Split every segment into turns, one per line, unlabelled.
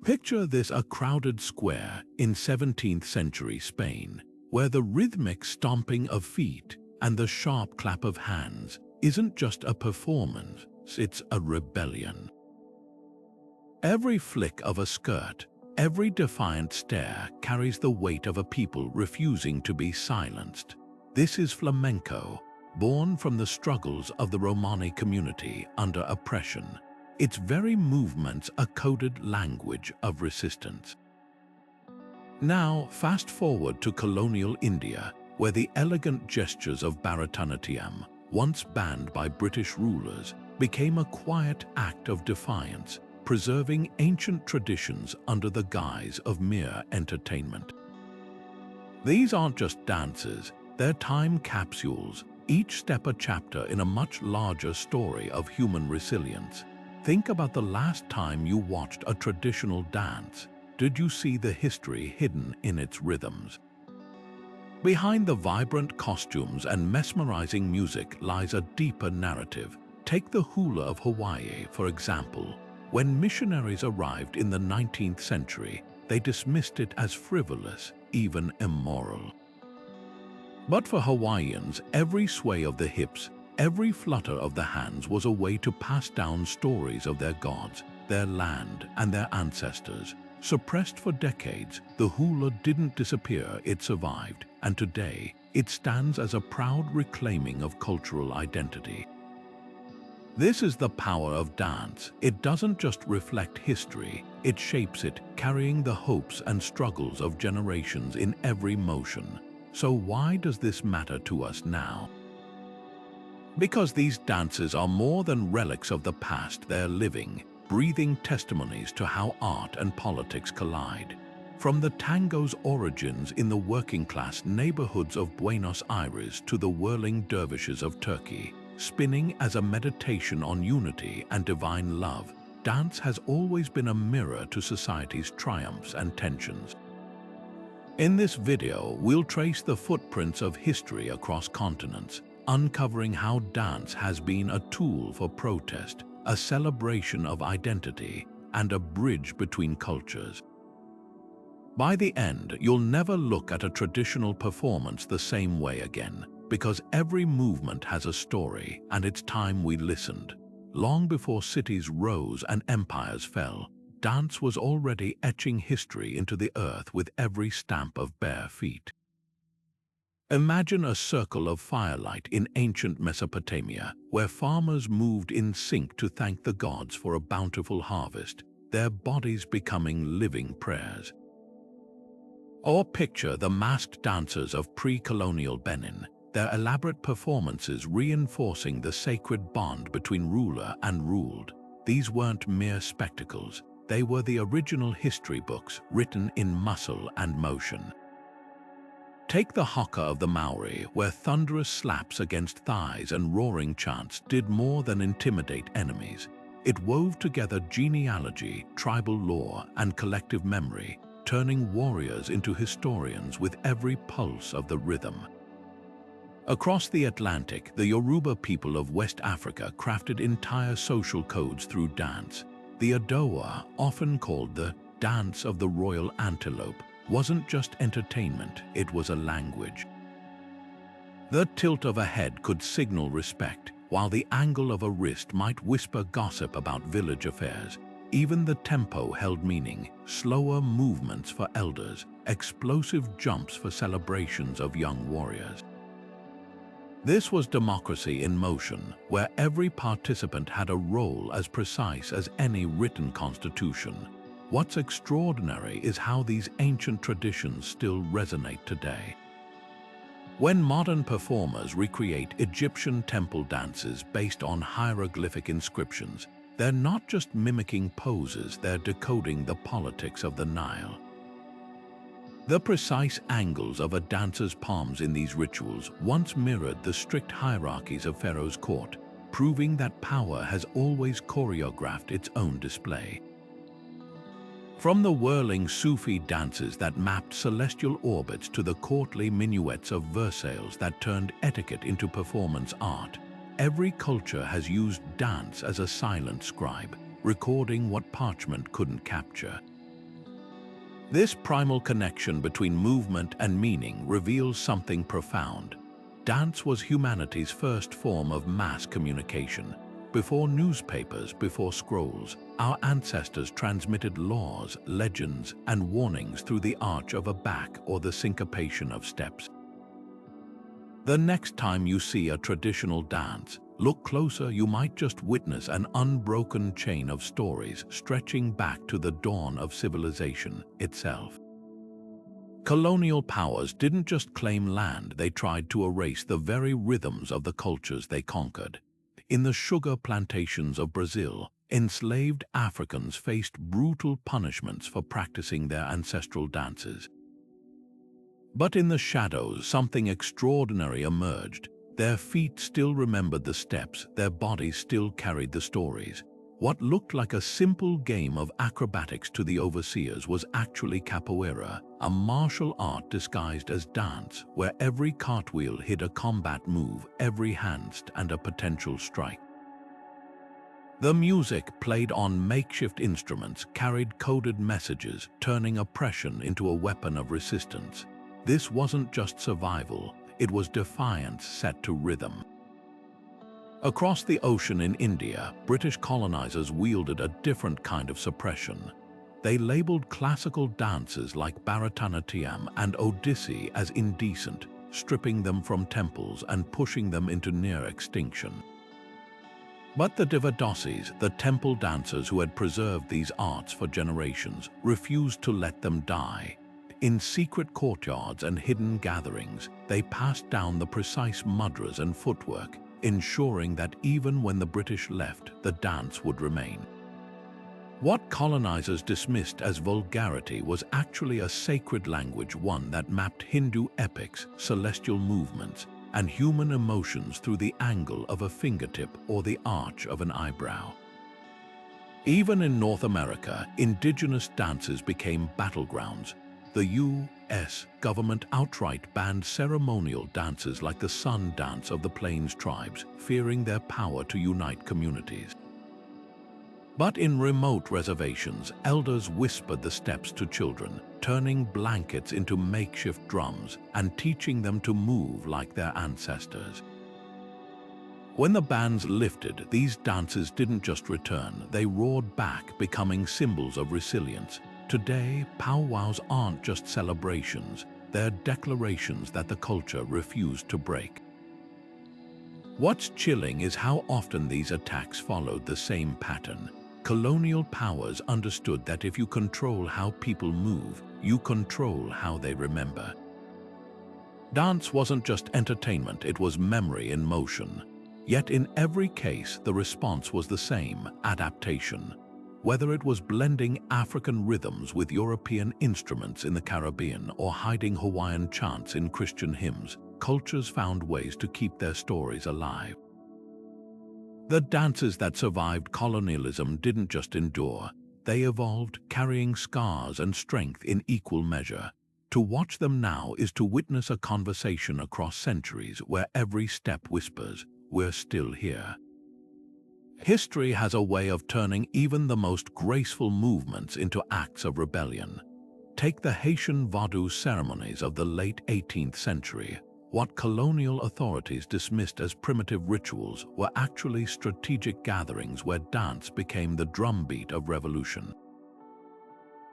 Picture this: a crowded square in 17th century Spain, where the rhythmic stomping of feet and the sharp clap of hands isn't just a performance, it's a rebellion. Every flick of a skirt, every defiant stare carries the weight of a people refusing to be silenced. This is flamenco, born from the struggles of the Romani community under oppression. Its very movements a coded language of resistance. Now, fast forward to colonial India, where the elegant gestures of Bharatanatyam, once banned by British rulers, became a quiet act of defiance, preserving ancient traditions under the guise of mere entertainment. These aren't just dances, they're time capsules, each step a chapter in a much larger story of human resilience. Think about the last time you watched a traditional dance. Did you see the history hidden in its rhythms? Behind the vibrant costumes and mesmerizing music lies a deeper narrative. Take the hula of Hawaii, for example. When missionaries arrived in the 19th century, they dismissed it as frivolous, even immoral. But for Hawaiians, every sway of the hips, every flutter of the hands was a way to pass down stories of their gods, their land, and their ancestors. Suppressed for decades, the hula didn't disappear, it survived, and today it stands as a proud reclaiming of cultural identity. This is the power of dance. It doesn't just reflect history, it shapes it, carrying the hopes and struggles of generations in every motion. So why does this matter to us now? Because these dances are more than relics of the past, they're living, breathing testimonies to how art and politics collide. From the tango's origins in the working-class neighborhoods of Buenos Aires to the whirling dervishes of Turkey, spinning as a meditation on unity and divine love, dance has always been a mirror to society's triumphs and tensions. In this video, we'll trace the footprints of history across continents, uncovering how dance has been a tool for protest, a celebration of identity, and a bridge between cultures. By the end, you'll never look at a traditional performance the same way again, because every movement has a story, and it's time we listened. Long before cities rose and empires fell, dance was already etching history into the earth with every stamp of bare feet. Imagine a circle of firelight in ancient Mesopotamia, where farmers moved in sync to thank the gods for a bountiful harvest, their bodies becoming living prayers. Or picture the masked dancers of pre-colonial Benin, their elaborate performances reinforcing the sacred bond between ruler and ruled. These weren't mere spectacles, they were the original history books written in muscle and motion. Take the haka of the Maori, where thunderous slaps against thighs and roaring chants did more than intimidate enemies. It wove together genealogy, tribal lore, and collective memory, turning warriors into historians with every pulse of the rhythm. Across the Atlantic, the Yoruba people of West Africa crafted entire social codes through dance. The Adowa, often called the dance of the royal antelope, wasn't just entertainment, it was a language. The tilt of a head could signal respect, while the angle of a wrist might whisper gossip about village affairs. Even the tempo held meaning, slower movements for elders, explosive jumps for celebrations of young warriors. This was democracy in motion, where every participant had a role as precise as any written constitution. What's extraordinary is how these ancient traditions still resonate today. When modern performers recreate Egyptian temple dances based on hieroglyphic inscriptions, they're not just mimicking poses, they're decoding the politics of the Nile. The precise angles of a dancer's palms in these rituals once mirrored the strict hierarchies of Pharaoh's court, proving that power has always choreographed its own display. From the whirling Sufi dances that mapped celestial orbits to the courtly minuets of Versailles that turned etiquette into performance art, every culture has used dance as a silent scribe, recording what parchment couldn't capture. This primal connection between movement and meaning reveals something profound. Dance was humanity's first form of mass communication. Before newspapers, before scrolls, our ancestors transmitted laws, legends, and warnings through the arch of a back or the syncopation of steps. The next time you see a traditional dance, look closer. You might just witness an unbroken chain of stories stretching back to the dawn of civilization itself. Colonial powers didn't just claim land, they tried to erase the very rhythms of the cultures they conquered. In the sugar plantations of Brazil, enslaved Africans faced brutal punishments for practicing their ancestral dances. But in the shadows, something extraordinary emerged. Their feet still remembered the steps, their bodies still carried the stories. What looked like a simple game of acrobatics to the overseers was actually capoeira, a martial art disguised as dance, where every cartwheel hid a combat move, every handstand a potential strike. The music, played on makeshift instruments, carried coded messages, turning oppression into a weapon of resistance. This wasn't just survival, it was defiance set to rhythm. Across the ocean in India, British colonizers wielded a different kind of suppression. They labeled classical dances like Bharatanatyam and Odissi as indecent, stripping them from temples and pushing them into near extinction. But the Devadosis, the temple dancers who had preserved these arts for generations, refused to let them die. In secret courtyards and hidden gatherings, they passed down the precise mudras and footwork, ensuring that even when the British left, the dance would remain. What colonizers dismissed as vulgarity was actually a sacred language, one that mapped Hindu epics, celestial movements, and human emotions through the angle of a fingertip or the arch of an eyebrow. Even in North America, indigenous dances became battlegrounds. The U.S. government outright banned ceremonial dances like the sun dance of the Plains tribes, fearing their power to unite communities. But in remote reservations, elders whispered the steps to children, turning blankets into makeshift drums and teaching them to move like their ancestors. When the bans lifted, these dances didn't just return, they roared back, becoming symbols of resilience. Today, powwows aren't just celebrations, they're declarations that the culture refused to break. What's chilling is how often these attacks followed the same pattern. Colonial powers understood that if you control how people move, you control how they remember. Dance wasn't just entertainment, it was memory in motion. Yet in every case, the response was the same: adaptation. Whether it was blending African rhythms with European instruments in the Caribbean or hiding Hawaiian chants in Christian hymns, cultures found ways to keep their stories alive. The dances that survived colonialism didn't just endure, they evolved, carrying scars and strength in equal measure. To watch them now is to witness a conversation across centuries where every step whispers, "We're still here." History has a way of turning even the most graceful movements into acts of rebellion. Take the Haitian Vodou ceremonies of the late 18th century. What colonial authorities dismissed as primitive rituals were actually strategic gatherings where dance became the drumbeat of revolution.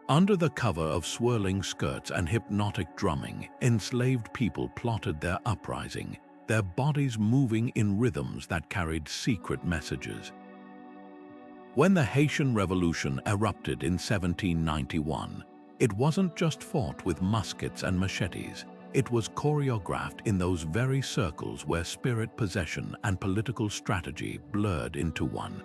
Under the cover of swirling skirts and hypnotic drumming, enslaved people plotted their uprising, their bodies moving in rhythms that carried secret messages. When the Haitian Revolution erupted in 1791, it wasn't just fought with muskets and machetes, it was choreographed in those very circles where spirit possession and political strategy blurred into one.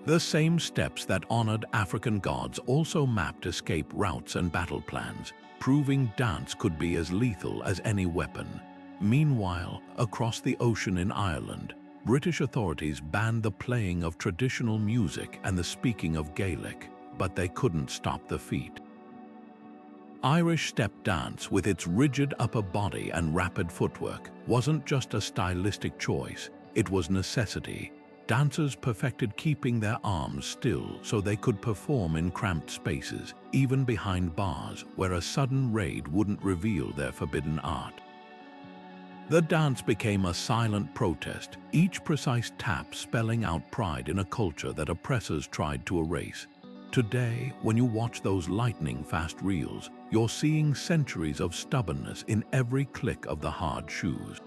The same steps that honored African gods also mapped escape routes and battle plans, proving dance could be as lethal as any weapon. Meanwhile, across the ocean in Ireland, British authorities banned the playing of traditional music and the speaking of Gaelic, but they couldn't stop the feat. Irish step dance, with its rigid upper body and rapid footwork, wasn't just a stylistic choice, it was necessity. dancers perfected keeping their arms still so they could perform in cramped spaces, even behind bars where a sudden raid wouldn't reveal their forbidden art. The dance became a silent protest, each precise tap spelling out pride in a culture that oppressors tried to erase. Today, when you watch those lightning-fast reels, you're seeing centuries of stubbornness in every click of the hard shoes.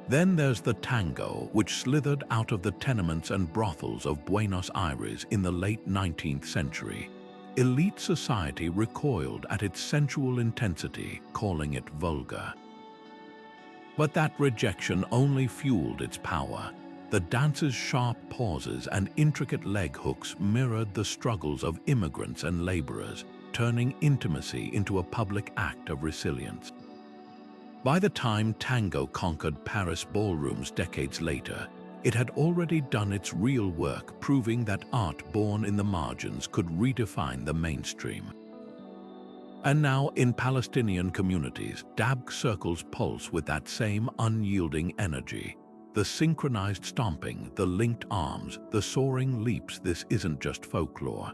Then there's the tango, which slithered out of the tenements and brothels of Buenos Aires in the late 19th century. Elite society recoiled at its sensual intensity, calling it vulgar. But that rejection only fueled its power. The dance's sharp pauses and intricate leg hooks mirrored the struggles of immigrants and laborers, turning intimacy into a public act of resilience. By the time tango conquered Paris ballrooms decades later, it had already done its real work, proving that art born in the margins could redefine the mainstream. And now, in Palestinian communities, dab circles pulse with that same unyielding energy. The synchronized stomping, the linked arms, the soaring leaps, this isn't just folklore.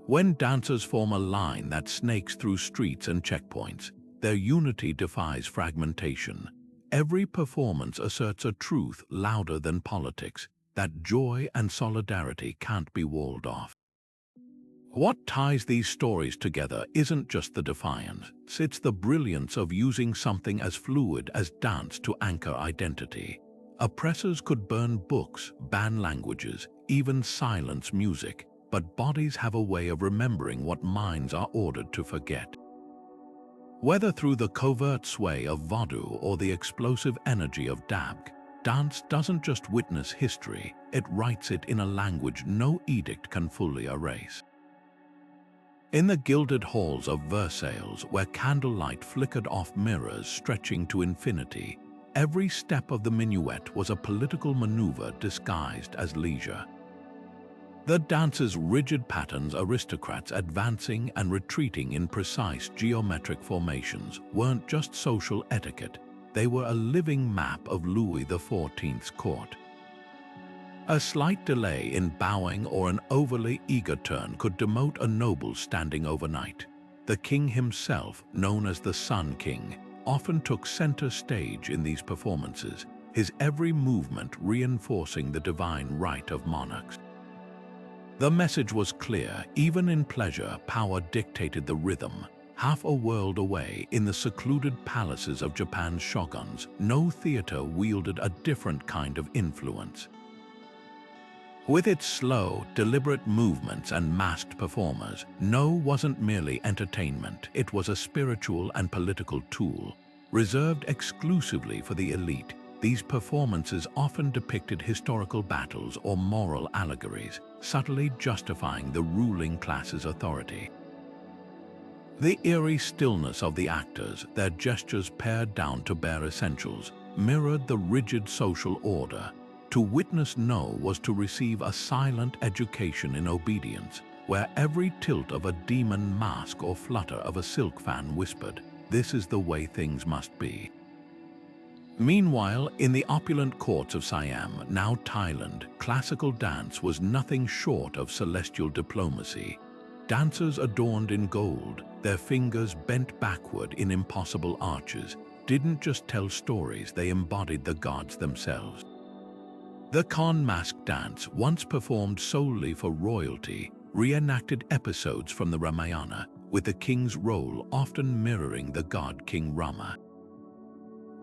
When dancers form a line that snakes through streets and checkpoints, their unity defies fragmentation. Every performance asserts a truth louder than politics, that joy and solidarity can't be walled off. What ties these stories together isn't just the defiance, it's the brilliance of using something as fluid as dance to anchor identity. Oppressors could burn books, ban languages, even silence music, but bodies have a way of remembering what minds are ordered to forget. Whether through the covert sway of vodou or the explosive energy of dabg, dance doesn't just witness history, it writes it in a language no edict can fully erase. In the gilded halls of Versailles, where candlelight flickered off mirrors stretching to infinity, every step of the minuet was a political maneuver disguised as leisure. The dance's rigid patterns, aristocrats advancing and retreating in precise geometric formations, weren't just social etiquette, they were a living map of Louis XIV's court. A slight delay in bowing or an overly eager turn could demote a noble standing overnight. The king himself, known as the Sun King, often took center stage in these performances, his every movement reinforcing the divine right of monarchs. The message was clear: even in pleasure, power dictated the rhythm. Half a world away, in the secluded palaces of Japan's shoguns, no theater wielded a different kind of influence. With its slow, deliberate movements and masked performers, No wasn't merely entertainment, it was a spiritual and political tool. Reserved exclusively for the elite, these performances often depicted historical battles or moral allegories, subtly justifying the ruling class's authority. The eerie stillness of the actors, their gestures pared down to bare essentials, mirrored the rigid social order. To witness No was to receive a silent education in obedience, where every tilt of a demon mask or flutter of a silk fan whispered, "This is the way things must be." Meanwhile, in the opulent courts of Siam, now Thailand, classical dance was nothing short of celestial diplomacy. Dancers adorned in gold, their fingers bent backward in impossible arches, didn't just tell stories, they embodied the gods themselves. The Khan mask dance, once performed solely for royalty, reenacted episodes from the Ramayana, with the king's role often mirroring the god King Rama.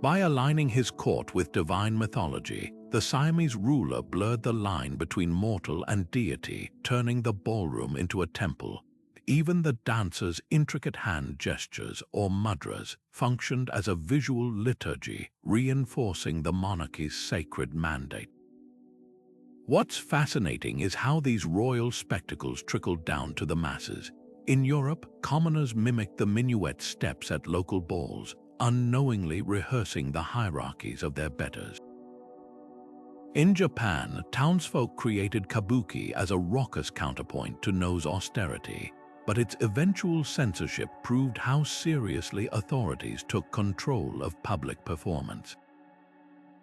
By aligning his court with divine mythology, the Siamese ruler blurred the line between mortal and deity, turning the ballroom into a temple. Even the dancers' intricate hand gestures, or mudras, functioned as a visual liturgy, reinforcing the monarchy's sacred mandate. What's fascinating is how these royal spectacles trickled down to the masses. In Europe, commoners mimicked the minuet steps at local balls, unknowingly rehearsing the hierarchies of their betters. In Japan, townsfolk created kabuki as a raucous counterpoint to No's austerity, but its eventual censorship proved how seriously authorities took control of public performance.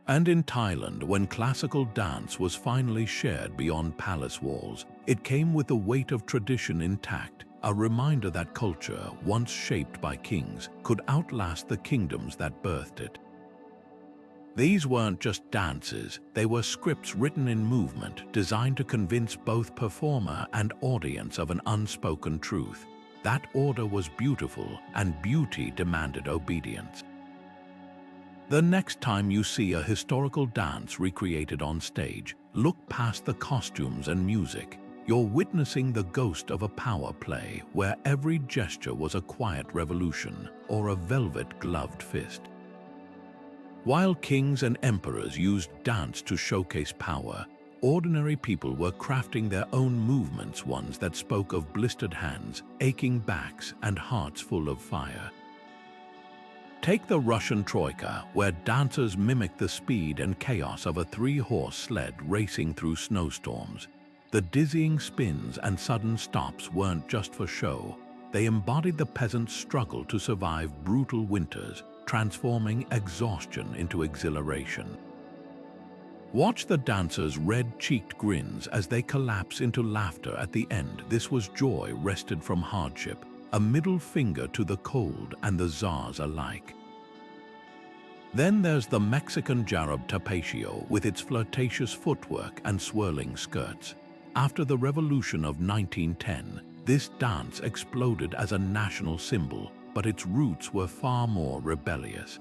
And in Thailand, when classical dance was finally shared beyond palace walls, it came with the weight of tradition intact, a reminder that culture, once shaped by kings, could outlast the kingdoms that birthed it. These weren't just dances, they were scripts written in movement, designed to convince both performer and audience of an unspoken truth. That order was beautiful, and beauty demanded obedience. The next time you see a historical dance recreated on stage, look past the costumes and music. You're witnessing the ghost of a power play where every gesture was a quiet revolution or a velvet-gloved fist. While kings and emperors used dance to showcase power, ordinary people were crafting their own movements, ones that spoke of blistered hands, aching backs, and hearts full of fire. Take the Russian troika, where dancers mimicked the speed and chaos of a three-horse sled racing through snowstorms. The dizzying spins and sudden stops weren't just for show. They embodied the peasant's struggle to survive brutal winters, transforming exhaustion into exhilaration. Watch the dancers' red-cheeked grins as they collapse into laughter at the end. This was joy wrested from hardship, a middle finger to the cold and the czars alike. Then there's the Mexican Jarab Tapatio with its flirtatious footwork and swirling skirts. After the revolution of 1910, this dance exploded as a national symbol, but its roots were far more rebellious.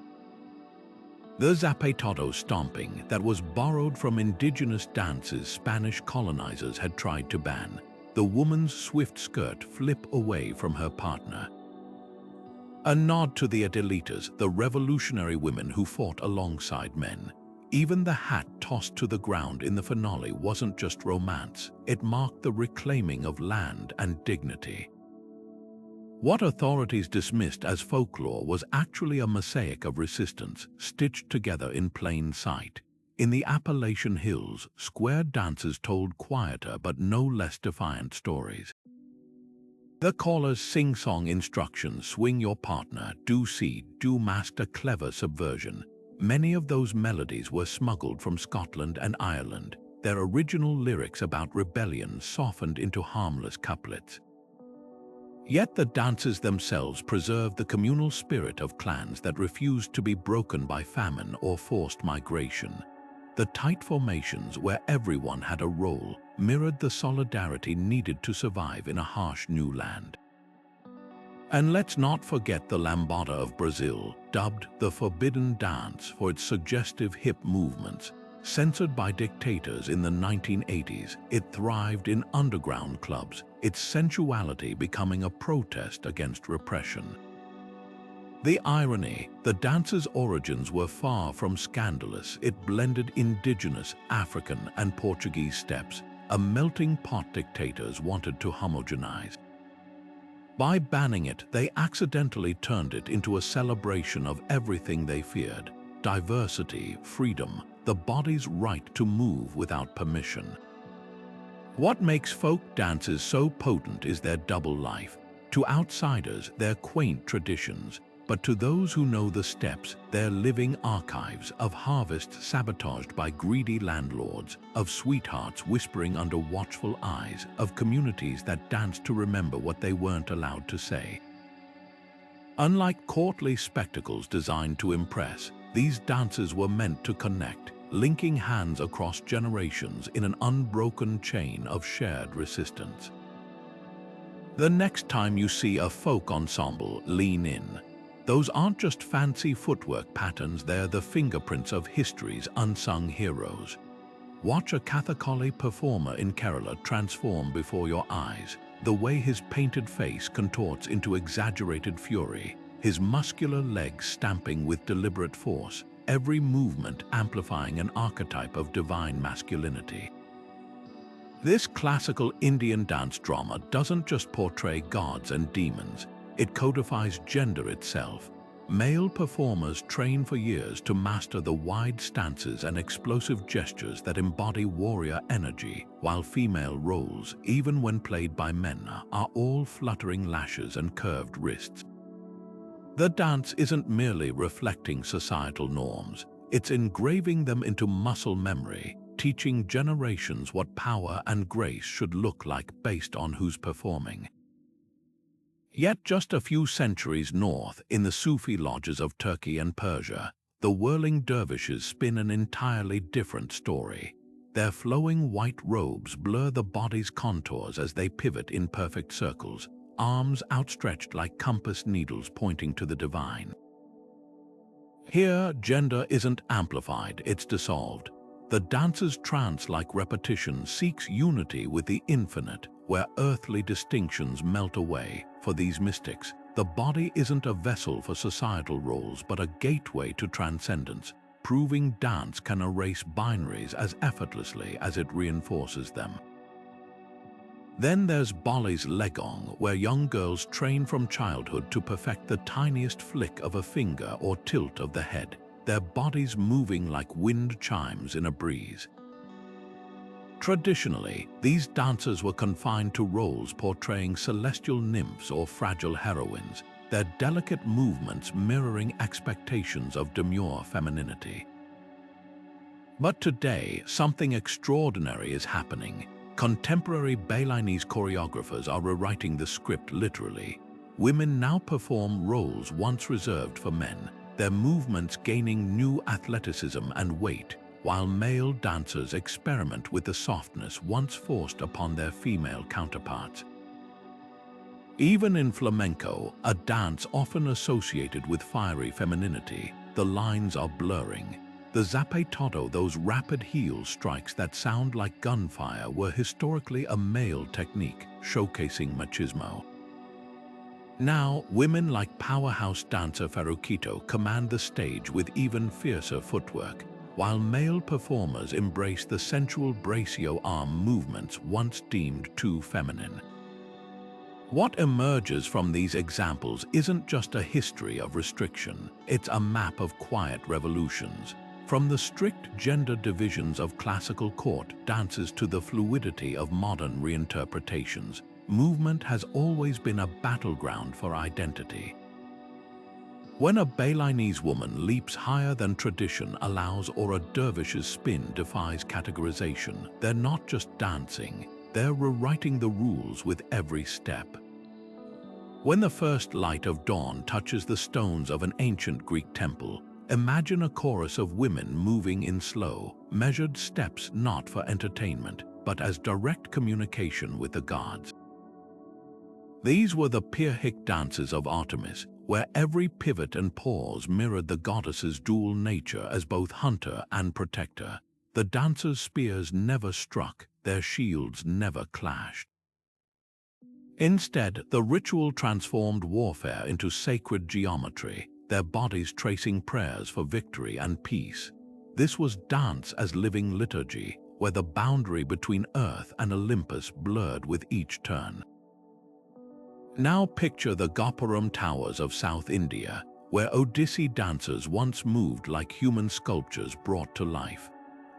The zapatado stomping that was borrowed from indigenous dances Spanish colonizers had tried to ban, the woman's swift skirt flip away from her partner. A nod to the Adelitas, the revolutionary women who fought alongside men. Even the hat tossed to the ground in the finale wasn't just romance, it marked the reclaiming of land and dignity. What authorities dismissed as folklore was actually a mosaic of resistance, stitched together in plain sight. In the Appalachian Hills, square dances told quieter but no less defiant stories. The callers' sing-song instructions, swing your partner, do seed, do masked, a clever subversion. Many of those melodies were smuggled from Scotland and Ireland, their original lyrics about rebellion softened into harmless couplets. Yet the dances themselves preserved the communal spirit of clans that refused to be broken by famine or forced migration. The tight formations where everyone had a role mirrored the solidarity needed to survive in a harsh new land. And let's not forget the lambada of Brazil, dubbed the Forbidden Dance for its suggestive hip movements. Censored by dictators in the 1980s, it thrived in underground clubs, its sensuality becoming a protest against repression. The irony, the dance's origins were far from scandalous. It blended indigenous, African, and Portuguese steps, a melting pot dictators wanted to homogenize. By banning it, they accidentally turned it into a celebration of everything they feared: diversity, freedom, the body's right to move without permission. What makes folk dances so potent is their double life. To outsiders, they're quaint traditions, but to those who know the steps, they're living archives of harvests sabotaged by greedy landlords, of sweethearts whispering under watchful eyes, of communities that danced to remember what they weren't allowed to say. Unlike courtly spectacles designed to impress, these dances were meant to connect, linking hands across generations in an unbroken chain of shared resistance. The next time you see a folk ensemble, lean in. Those aren't just fancy footwork patterns, they're the fingerprints of history's unsung heroes. Watch a Kathakali performer in Kerala transform before your eyes, the way his painted face contorts into exaggerated fury, his muscular legs stamping with deliberate force, every movement amplifying an archetype of divine masculinity. This classical Indian dance drama doesn't just portray gods and demons, it codifies gender itself. Male performers train for years to master the wide stances and explosive gestures that embody warrior energy, while female roles, even when played by men, are all fluttering lashes and curved wrists. The dance isn't merely reflecting societal norms, It's engraving them into muscle memory, teaching generations what power and grace should look like based on who's performing. Yet just a few centuries north, in the Sufi lodges of Turkey and Persia, the whirling dervishes spin an entirely different story. Their flowing white robes blur the body's contours as they pivot in perfect circles, arms outstretched like compass needles pointing to the divine. Here, gender isn't amplified, it's dissolved. The dancer's trance-like repetition seeks unity with the infinite, where earthly distinctions melt away. For these mystics, the body isn't a vessel for societal roles but a gateway to transcendence, proving dance can erase binaries as effortlessly as it reinforces them. Then there's Bali's Legong, where young girls train from childhood to perfect the tiniest flick of a finger or tilt of the head, their bodies moving like wind chimes in a breeze. Traditionally, these dancers were confined to roles portraying celestial nymphs or fragile heroines, their delicate movements mirroring expectations of demure femininity. But today, something extraordinary is happening. Contemporary Balinese choreographers are rewriting the script literally. Women now perform roles once reserved for men, their movements gaining new athleticism and weight, while male dancers experiment with the softness once forced upon their female counterparts. Even in flamenco, a dance often associated with fiery femininity, the lines are blurring. The zapatado, those rapid heel strikes that sound like gunfire, were historically a male technique, showcasing machismo. Now, women like powerhouse dancer Farruquito command the stage with even fiercer footwork, while male performers embrace the sensual braccio arm movements once deemed too feminine. What emerges from these examples isn't just a history of restriction, it's a map of quiet revolutions. From the strict gender divisions of classical court dances to the fluidity of modern reinterpretations, movement has always been a battleground for identity. When a Balinese woman leaps higher than tradition allows or a dervish's spin defies categorization, they're not just dancing, they're rewriting the rules with every step. When the first light of dawn touches the stones of an ancient Greek temple, imagine a chorus of women moving in slow, measured steps not for entertainment, but as direct communication with the gods. These were the Pyrrhic dances of Artemis, where every pivot and pause mirrored the goddess's dual nature as both hunter and protector. The dancers' spears never struck, their shields never clashed. Instead, the ritual transformed warfare into sacred geometry, their bodies tracing prayers for victory and peace. This was dance as living liturgy, where the boundary between earth and Olympus blurred with each turn. Now picture the Gopuram towers of South India, where Odissi dancers once moved like human sculptures brought to life.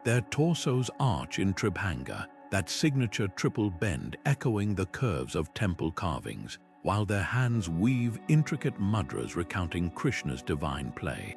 Their torsos arch in Tribhanga, that signature triple bend echoing the curves of temple carvings, while their hands weave intricate mudras recounting Krishna's divine play.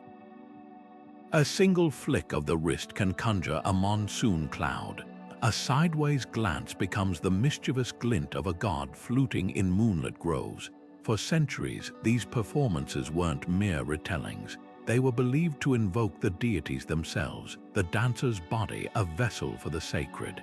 A single flick of the wrist can conjure a monsoon cloud. A sideways glance becomes the mischievous glint of a god fluting in moonlit groves. For centuries, these performances weren't mere retellings. They were believed to invoke the deities themselves, the dancer's body a vessel for the sacred.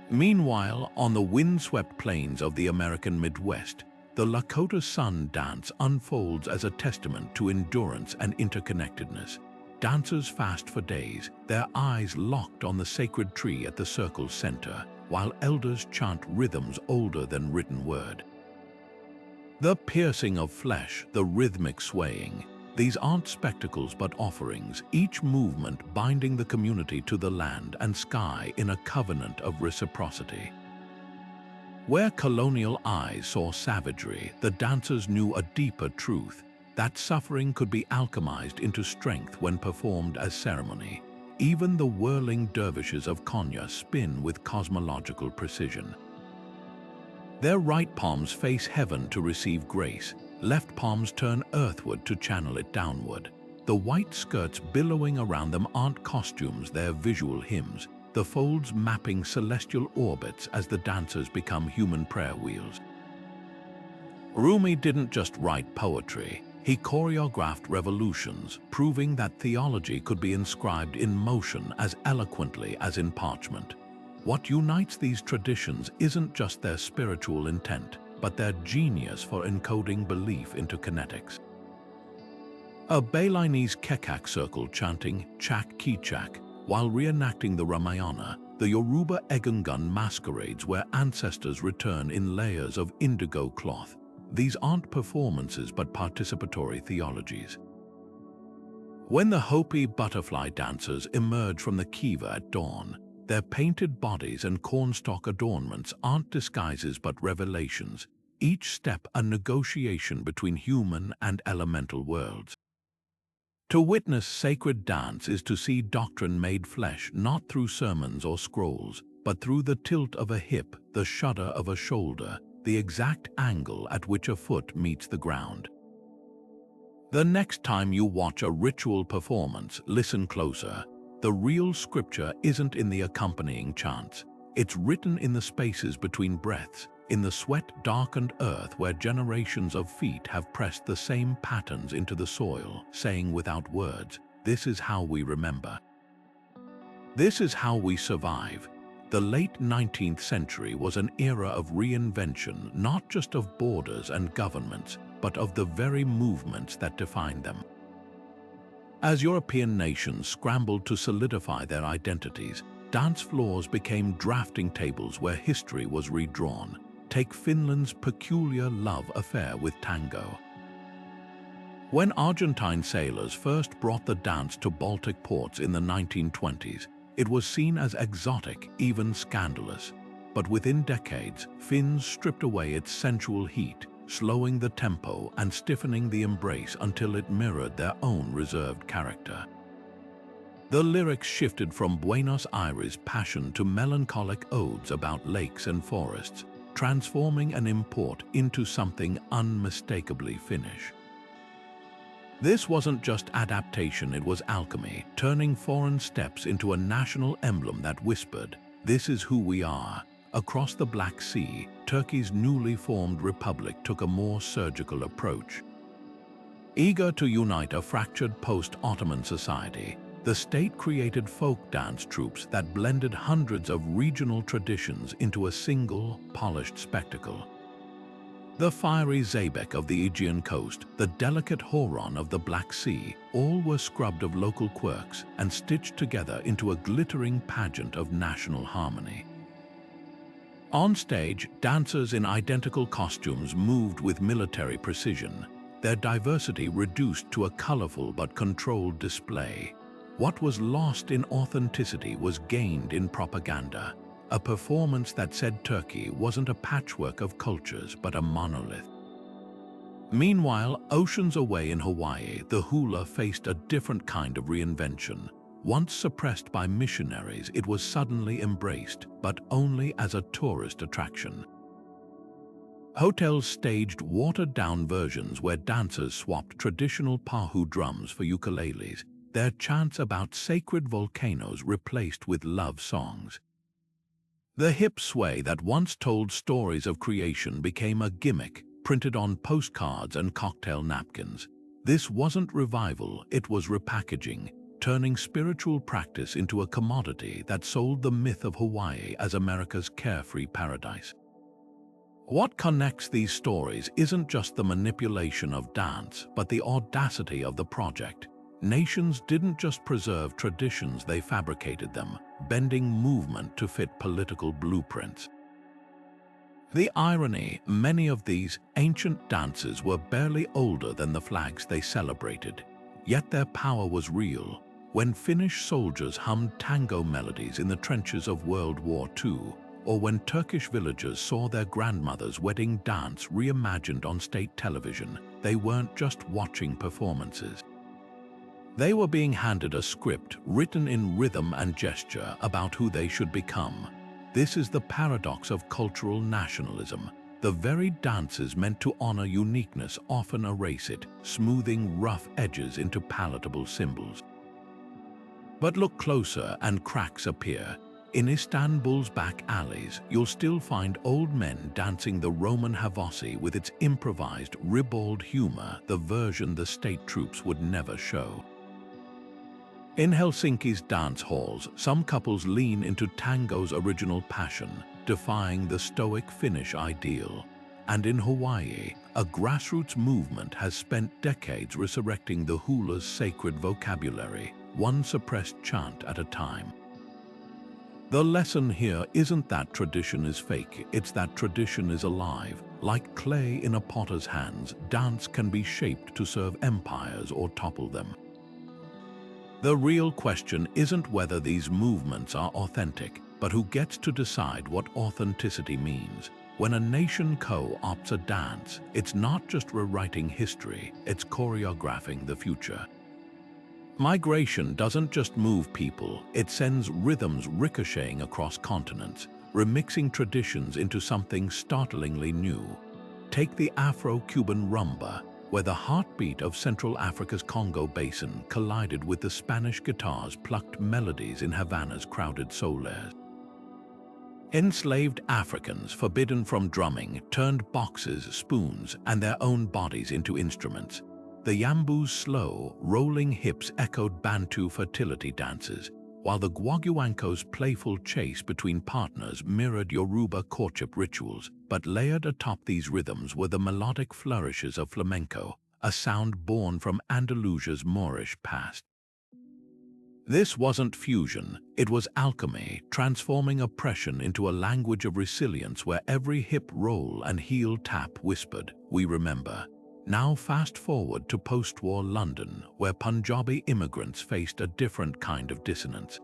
Meanwhile, on the windswept plains of the American Midwest, the Lakota Sun dance unfolds as a testament to endurance and interconnectedness. Dancers fast for days, their eyes locked on the sacred tree at the circle's center, while elders chant rhythms older than written word. The piercing of flesh, the rhythmic swaying, these aren't spectacles but offerings, each movement binding the community to the land and sky in a covenant of reciprocity. Where colonial eyes saw savagery, the dancers knew a deeper truth, that suffering could be alchemized into strength when performed as ceremony. Even the whirling dervishes of Konya spin with cosmological precision. Their right palms face heaven to receive grace, left palms turn earthward to channel it downward. The white skirts billowing around them aren't costumes, they're visual hymns, the folds mapping celestial orbits as the dancers become human prayer wheels. Rumi didn't just write poetry, he choreographed revolutions, proving that theology could be inscribed in motion as eloquently as in parchment. What unites these traditions isn't just their spiritual intent, but their genius for encoding belief into kinetics. A Balinese Kekak circle chanting Chak Ki Chak while reenacting the Ramayana, the Yoruba Egungun masquerades where ancestors return in layers of indigo cloth. These aren't performances but participatory theologies. When the Hopi butterfly dancers emerge from the kiva at dawn, their painted bodies and cornstalk adornments aren't disguises but revelations, each step a negotiation between human and elemental worlds. To witness sacred dance is to see doctrine made flesh not through sermons or scrolls, but through the tilt of a hip, the shudder of a shoulder, the exact angle at which a foot meets the ground. The next time you watch a ritual performance, listen closer. The real scripture isn't in the accompanying chants. It's written in the spaces between breaths, in the sweat-darkened earth where generations of feet have pressed the same patterns into the soil, saying without words, "This is how we remember. This is how we survive." The late 19th century was an era of reinvention, not just of borders and governments, but of the very movements that defined them. As European nations scrambled to solidify their identities, dance floors became drafting tables where history was redrawn. Take Finland's peculiar love affair with tango. When Argentine sailors first brought the dance to Baltic ports in the 1920s, it was seen as exotic, even scandalous. But within decades, Finns stripped away its sensual heat, slowing the tempo and stiffening the embrace until it mirrored their own reserved character. The lyrics shifted from Buenos Aires passion to melancholic odes about lakes and forests, transforming an import into something unmistakably Finnish. This wasn't just adaptation, it was alchemy, turning foreign steps into a national emblem that whispered, "This is who we are." Across the Black Sea, Turkey's newly formed republic took a more surgical approach. Eager to unite a fractured post-Ottoman society, the state created folk dance troupes that blended hundreds of regional traditions into a single, polished spectacle. The fiery Zabek of the Aegean coast, the delicate Horon of the Black Sea, all were scrubbed of local quirks and stitched together into a glittering pageant of national harmony. On stage, dancers in identical costumes moved with military precision, their diversity reduced to a colorful but controlled display. What was lost in authenticity was gained in propaganda, a performance that said Turkey wasn't a patchwork of cultures but a monolith. Meanwhile, oceans away in Hawaii, the hula faced a different kind of reinvention. Once suppressed by missionaries, it was suddenly embraced, but only as a tourist attraction. Hotels staged watered-down versions where dancers swapped traditional pahu drums for ukuleles, their chants about sacred volcanoes replaced with love songs. The hip sway that once told stories of creation became a gimmick, printed on postcards and cocktail napkins. This wasn't revival, it was repackaging, turning spiritual practice into a commodity that sold the myth of Hawaii as America's carefree paradise. What connects these stories isn't just the manipulation of dance, but the audacity of the project. Nations didn't just preserve traditions, they fabricated them, bending movement to fit political blueprints. The irony, many of these ancient dances were barely older than the flags they celebrated, yet their power was real. When Finnish soldiers hummed tango melodies in the trenches of World War II, or when Turkish villagers saw their grandmother's wedding dance reimagined on state television, they weren't just watching performances. They were being handed a script written in rhythm and gesture about who they should become. This is the paradox of cultural nationalism. the very dances meant to honor uniqueness often erase it, smoothing rough edges into palatable symbols. But look closer and cracks appear. In Istanbul's back alleys, you'll still find old men dancing the Roman Havasi with its improvised, ribald humor, the version the state troops would never show. In Helsinki's dance halls, some couples lean into tango's original passion, defying the stoic Finnish ideal. And in Hawaii, a grassroots movement has spent decades resurrecting the hula's sacred vocabulary, one suppressed chant at a time. The lesson here isn't that tradition is fake, it's that tradition is alive. Like clay in a potter's hands, dance can be shaped to serve empires or topple them. The real question isn't whether these movements are authentic, but who gets to decide what authenticity means. When a nation co-opts a dance, it's not just rewriting history, it's choreographing the future. Migration doesn't just move people, it sends rhythms ricocheting across continents, remixing traditions into something startlingly new. Take the Afro-Cuban rumba, where the heartbeat of Central Africa's Congo basin collided with the Spanish guitars plucked melodies in Havana's crowded soleils. Enslaved Africans, forbidden from drumming, turned boxes, spoons, and their own bodies into instruments. The Yambu's slow, rolling hips echoed Bantu fertility dances, while the Guaguanco's playful chase between partners mirrored Yoruba courtship rituals. But layered atop these rhythms were the melodic flourishes of flamenco, a sound born from Andalusia's Moorish past. This wasn't fusion, it was alchemy, transforming oppression into a language of resilience where every hip roll and heel tap whispered, "We remember." Now fast forward to post-war London, where Punjabi immigrants faced a different kind of dissonance.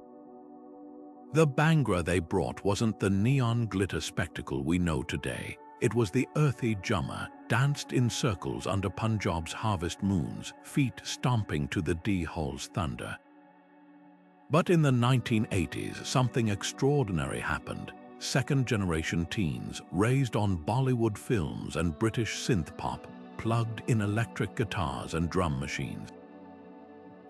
The Bhangra they brought wasn't the neon glitter spectacle we know today. It was the earthy Jummer, danced in circles under Punjab's harvest moons, feet stomping to the D-Hall's thunder. But in the 1980s, something extraordinary happened. Second-generation teens, raised on Bollywood films and British synth pop, plugged in electric guitars and drum machines.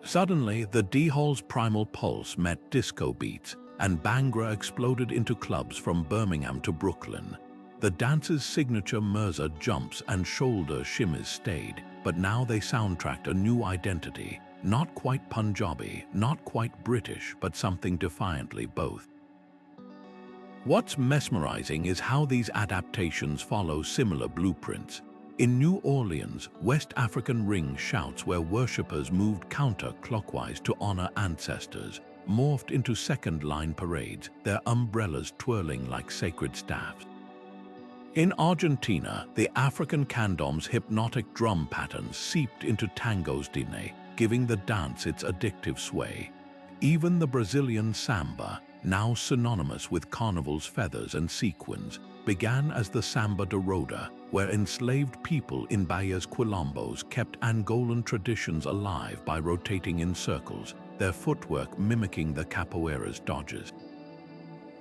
Suddenly, the D-Hall's primal pulse met disco beats, and Bhangra exploded into clubs from Birmingham to Brooklyn. The dance's signature Mirza jumps and shoulder shimmers stayed, but now they soundtracked a new identity. Not quite Punjabi, not quite British, but something defiantly both. What's mesmerizing is how these adaptations follow similar blueprints. In New Orleans, West African ring shouts where worshippers moved counterclockwise to honor ancestors, morphed into second-line parades, their umbrellas twirling like sacred staffs. In Argentina, the African candombe's hypnotic drum patterns seeped into tango's DNA, giving the dance its addictive sway. Even the Brazilian samba, now synonymous with Carnival's feathers and sequins, began as the samba de roda, where enslaved people in Bahia's quilombos kept Angolan traditions alive by rotating in circles, their footwork mimicking the capoeira's dodges.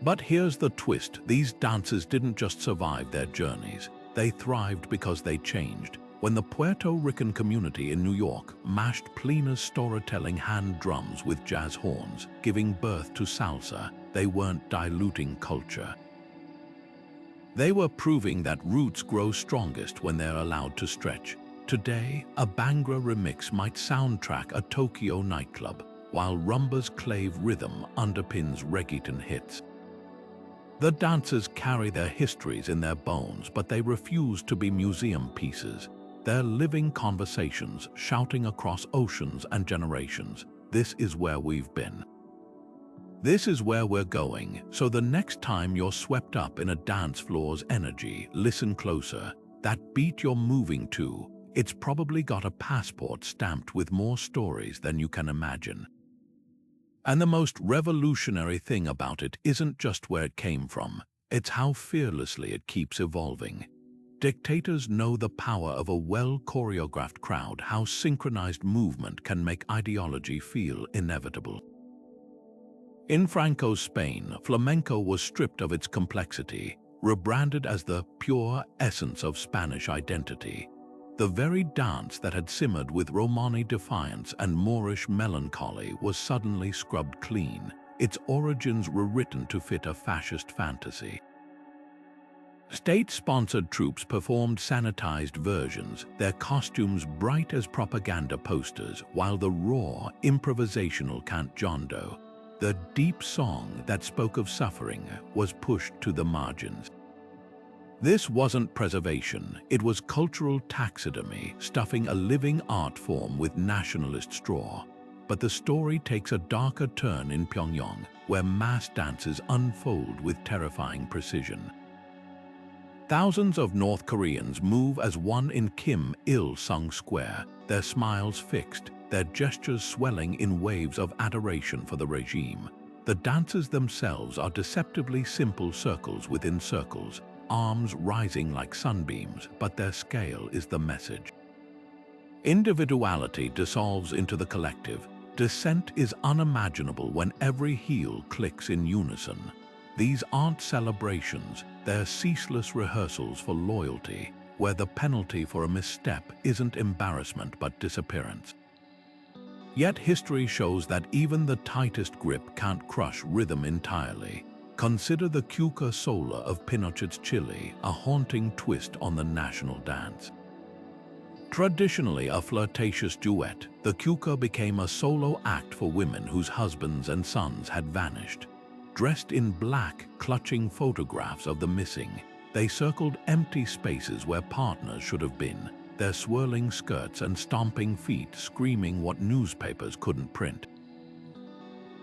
But here's the twist, these dances didn't just survive their journeys, they thrived because they changed. When the Puerto Rican community in New York mashed Plina's storytelling hand drums with jazz horns, giving birth to salsa, they weren't diluting culture. They were proving that roots grow strongest when they're allowed to stretch. Today, a Bhangra remix might soundtrack a Tokyo nightclub, while rumba's clave rhythm underpins reggaeton hits. The dancers carry their histories in their bones, but they refuse to be museum pieces. They're living conversations, shouting across oceans and generations. This is where we've been. This is where we're going, so the next time you're swept up in a dance floor's energy, listen closer. That beat you're moving to, it's probably got a passport stamped with more stories than you can imagine. And the most revolutionary thing about it isn't just where it came from, it's how fearlessly it keeps evolving. Dictators know the power of a well-choreographed crowd, how synchronized movement can make ideology feel inevitable. In Franco's Spain, flamenco was stripped of its complexity. rebranded as the pure essence of Spanish identity. The very dance that had simmered with Romani defiance and Moorish melancholy was suddenly scrubbed clean, its origins rewritten to fit a fascist fantasy. State-sponsored troops performed sanitized versions, their costumes bright as propaganda posters, while the raw, improvisational canciondo, the deep song that spoke of suffering, was pushed to the margins. This wasn't preservation, it was cultural taxidermy, stuffing a living art form with nationalist straw. But the story takes a darker turn in Pyongyang, where mass dances unfold with terrifying precision. Thousands of North Koreans move as one in Kim Il-sung Square, their smiles fixed, their gestures swelling in waves of adoration for the regime. The dances themselves are deceptively simple circles within circles, arms rising like sunbeams, but their scale is the message. Individuality dissolves into the collective. Dissent is unimaginable when every heel clicks in unison. These aren't celebrations, they're ceaseless rehearsals for loyalty, where the penalty for a misstep isn't embarrassment but disappearance. Yet history shows that even the tightest grip can't crush rhythm entirely. Consider the Cuca Sola of Pinochet's Chile, a haunting twist on the national dance. Traditionally a flirtatious duet, the Cuca became a solo act for women whose husbands and sons had vanished. Dressed in black, clutching photographs of the missing, they circled empty spaces where partners should have been, their swirling skirts and stomping feet screaming what newspapers couldn't print.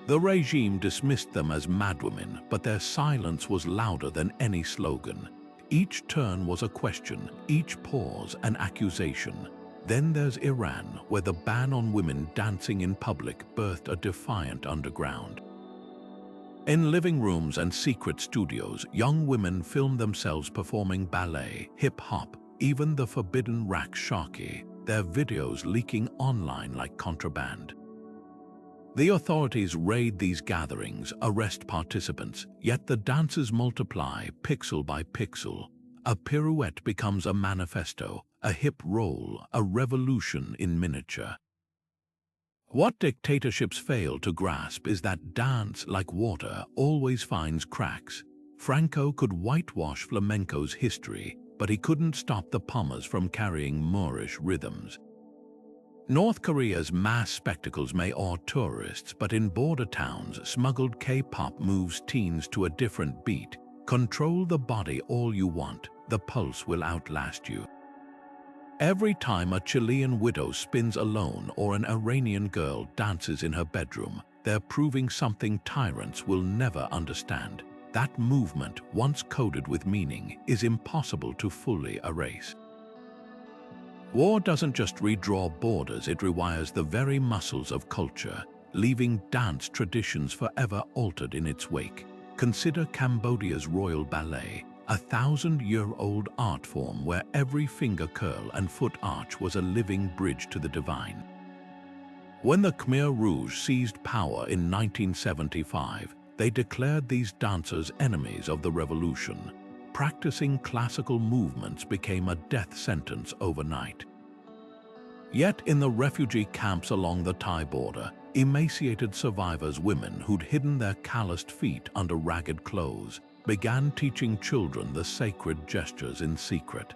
The regime dismissed them as madwomen, but their silence was louder than any slogan. Each turn was a question, each pause an accusation. Then there's Iran, where the ban on women dancing in public birthed a defiant underground. In living rooms and secret studios, young women filmed themselves performing ballet, hip-hop, even the forbidden rakshaki, their videos leaking online like contraband. The authorities raid these gatherings, arrest participants, yet the dances multiply pixel by pixel. A pirouette becomes a manifesto, a hip roll, a revolution in miniature. What dictatorships fail to grasp is that dance, like water, always finds cracks. Franco could whitewash flamenco's history, but he couldn't stop the Pumas from carrying Moorish rhythms. North Korea's mass spectacles may awe tourists, but in border towns, smuggled K-pop moves teens to a different beat. Control the body all you want, the pulse will outlast you. Every time a Chilean widow spins alone or an Iranian girl dances in her bedroom, they're proving something tyrants will never understand. That movement, once coded with meaning, is impossible to fully erase. War doesn't just redraw borders, it rewires the very muscles of culture, leaving dance traditions forever altered in its wake. Consider Cambodia's royal ballet, a 1,000-year-old art form where every finger curl and foot arch was a living bridge to the divine. When the Khmer Rouge seized power in 1975, they declared these dancers enemies of the revolution. Practicing classical movements became a death sentence overnight. Yet in the refugee camps along the Thai border, emaciated survivors, women who'd hidden their calloused feet under ragged clothes, began teaching children the sacred gestures in secret.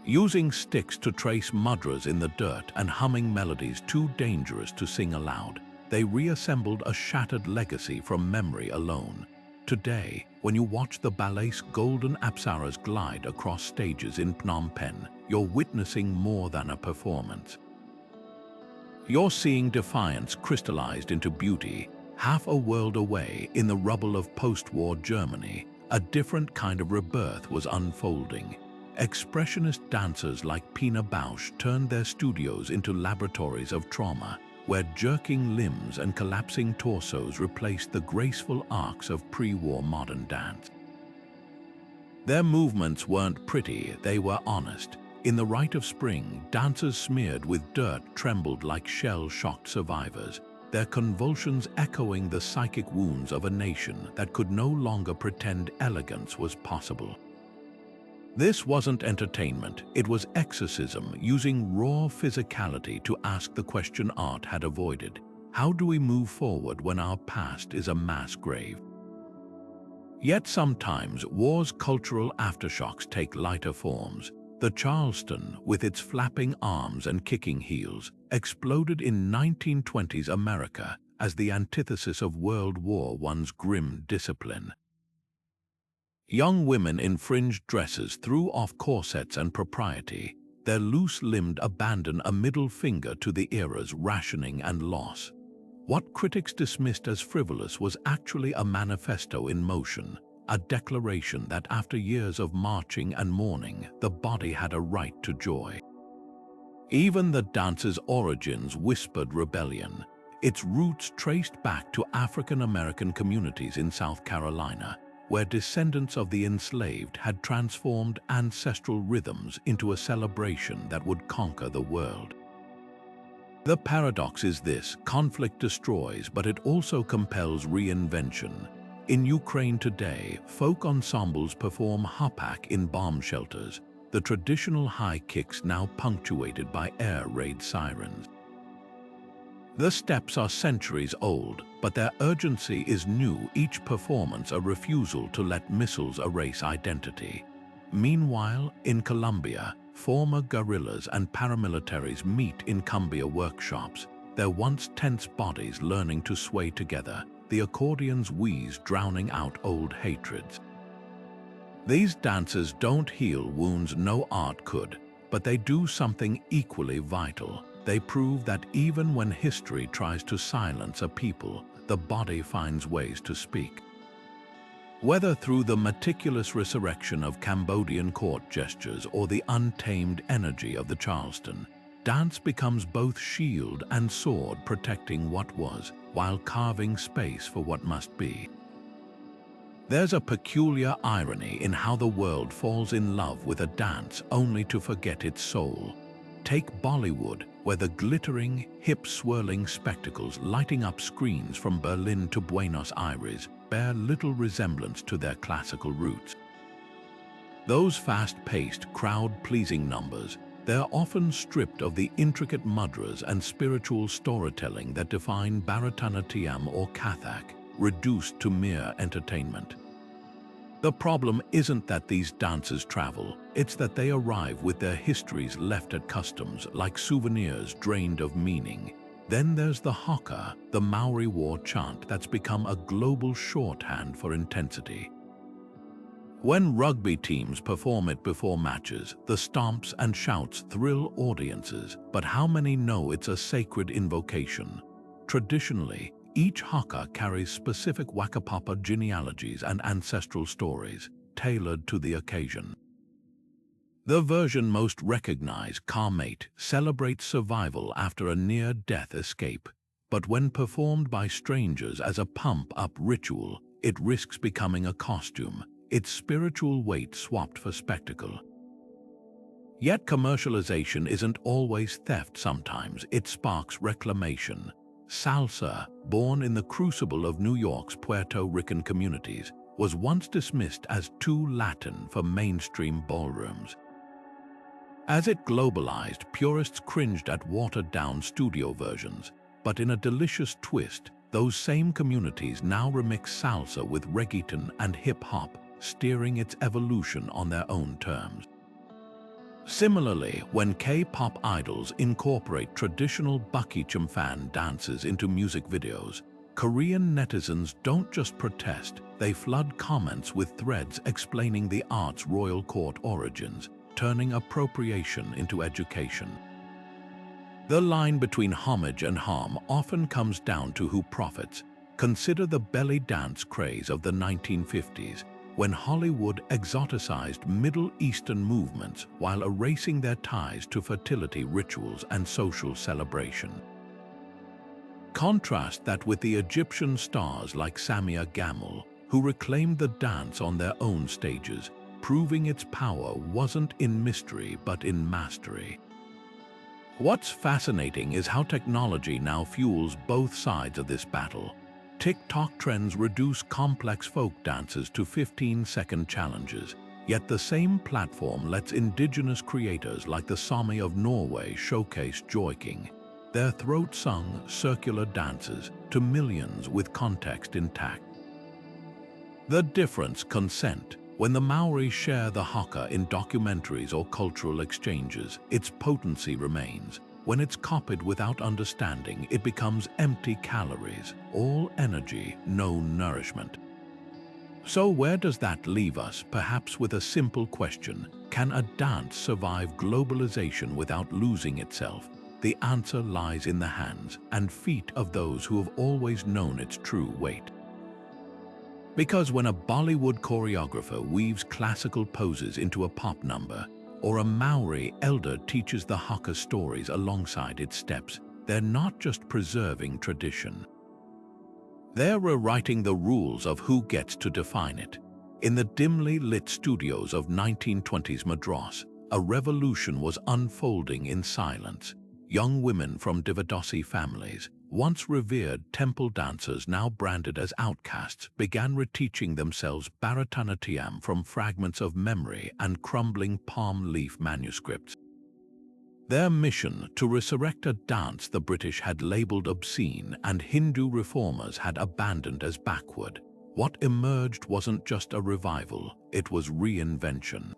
Using sticks to trace mudras in the dirt and humming melodies too dangerous to sing aloud, they reassembled a shattered legacy from memory alone. Today, when you watch the ballet's golden apsaras glide across stages in Phnom Penh, you're witnessing more than a performance. You're seeing defiance crystallized into beauty. Half a world away, in the rubble of post-war Germany, a different kind of rebirth was unfolding. Expressionist dancers like Pina Bausch turned their studios into laboratories of trauma, where jerking limbs and collapsing torsos replaced the graceful arcs of pre-war modern dance. Their movements weren't pretty, they were honest. In the rite of spring, dancers smeared with dirt trembled like shell-shocked survivors. their convulsions echoing the psychic wounds of a nation that could no longer pretend elegance was possible. This wasn't entertainment, it was exorcism, using raw physicality to ask the question art had avoided. How do we move forward when our past is a mass grave? Yet sometimes war's cultural aftershocks take lighter forms. The Charleston, with its flapping arms and kicking heels, exploded in 1920s America as the antithesis of World War I's grim discipline. Young women in fringed dresses threw off corsets and propriety. Their loose-limbed abandon a middle finger to the era's rationing and loss. What critics dismissed as frivolous was actually a manifesto in motion, a declaration that after years of marching and mourning, the body had a right to joy. Even the dance's origins whispered rebellion, its roots traced back to African American communities in South Carolina, where descendants of the enslaved had transformed ancestral rhythms into a celebration that would conquer the world. The paradox is this: conflict destroys, but it also compels reinvention. In Ukraine today, folk ensembles perform hapak in bomb shelters, the traditional high kicks now punctuated by air raid sirens. The steps are centuries old, but their urgency is new, each performance a refusal to let missiles erase identity. Meanwhile, in Colombia, former guerrillas and paramilitaries meet in cumbia workshops, their once tense bodies learning to sway together, the accordion's wheeze drowning out old hatreds. These dances don't heal wounds no art could, but they do something equally vital. They prove that even when history tries to silence a people, the body finds ways to speak. Whether through the meticulous resurrection of Cambodian court gestures or the untamed energy of the Charleston, dance becomes both shield and sword, protecting what was, while carving space for what must be. There's a peculiar irony in how the world falls in love with a dance only to forget its soul. Take Bollywood, where the glittering, hip-swirling spectacles lighting up screens from Berlin to Buenos Aires bear little resemblance to their classical roots. Those fast-paced, crowd-pleasing numbers, they're often stripped of the intricate mudras and spiritual storytelling that define Bharatanatyam or Kathak, reduced to mere entertainment. The problem isn't that these dances travel, it's that they arrive with their histories left at customs, like souvenirs drained of meaning. Then there's the haka, the Maori war chant that's become a global shorthand for intensity. When rugby teams perform it before matches, the stomps and shouts thrill audiences, but how many know it's a sacred invocation? Traditionally, each haka carries specific Wakapapa genealogies and ancestral stories, tailored to the occasion. The version most recognized, Karmate, celebrates survival after a near-death escape, but when performed by strangers as a pump-up ritual, it risks becoming a costume, its spiritual weight swapped for spectacle. Yet commercialization isn't always theft. Sometimes it sparks reclamation. Salsa, born in the crucible of New York's Puerto Rican communities, was once dismissed as too Latin for mainstream ballrooms. As it globalized, purists cringed at watered-down studio versions, but in a delicious twist, those same communities now remix salsa with reggaeton and hip-hop, steering its evolution on their own terms. Similarly, when K-pop idols incorporate traditional Bucky-Chumfan dances into music videos, Korean netizens don't just protest, they flood comments with threads explaining the art's royal court origins, turning appropriation into education. The line between homage and harm often comes down to who profits. Consider the belly dance craze of the 1950s, when Hollywood exoticized Middle Eastern movements while erasing their ties to fertility rituals and social celebration. Contrast that with the Egyptian stars like Samia Gamal, who reclaimed the dance on their own stages, proving its power wasn't in mystery but in mastery. What's fascinating is how technology now fuels both sides of this battle. TikTok trends reduce complex folk dances to 15-second challenges, yet the same platform lets indigenous creators like the Sami of Norway showcase joiking, their throat-sung circular dances, to millions with context intact. The difference: consent. When the Maori share the haka in documentaries or cultural exchanges, its potency remains. When it's copied without understanding, it becomes empty calories, all energy, no nourishment. So where does that leave us? Perhaps with a simple question: can a dance survive globalization without losing itself? The answer lies in the hands and feet of those who have always known its true weight. Because when a Bollywood choreographer weaves classical poses into a pop number, or a Maori elder teaches the haka stories alongside its steps, they're not just preserving tradition. They're rewriting the rules of who gets to define it. In the dimly lit studios of 1920s Madras, a revolution was unfolding in silence. Young women from Devadasi families, once revered temple dancers now branded as outcasts, began reteaching themselves Bharatanatyam from fragments of memory and crumbling palm leaf manuscripts. Their mission: to resurrect a dance the British had labeled obscene and Hindu reformers had abandoned as backward. What emerged wasn't just a revival, it was reinvention.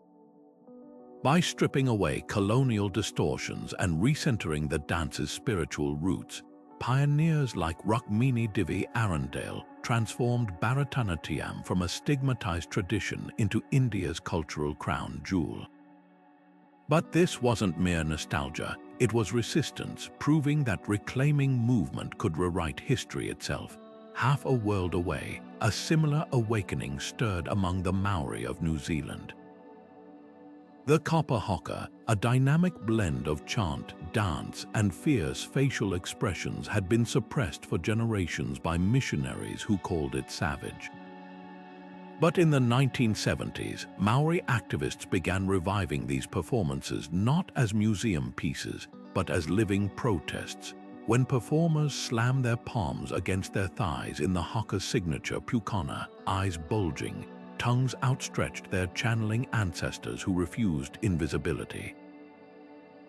By stripping away colonial distortions and recentering the dance's spiritual roots, pioneers like Rukmini Devi Arundale transformed Bharatanatyam from a stigmatized tradition into India's cultural crown jewel. But this wasn't mere nostalgia, it was resistance, proving that reclaiming movement could rewrite history itself. Half a world away, a similar awakening stirred among the Maori of New Zealand. The Kapa Haka, a dynamic blend of chant, dance, and fierce facial expressions, had been suppressed for generations by missionaries who called it savage. But in the 1970s, Maori activists began reviving these performances not as museum pieces, but as living protests. When performers slammed their palms against their thighs in the haka's signature pukana, eyes bulging, tongues outstretched, they're channeling ancestors who refused invisibility.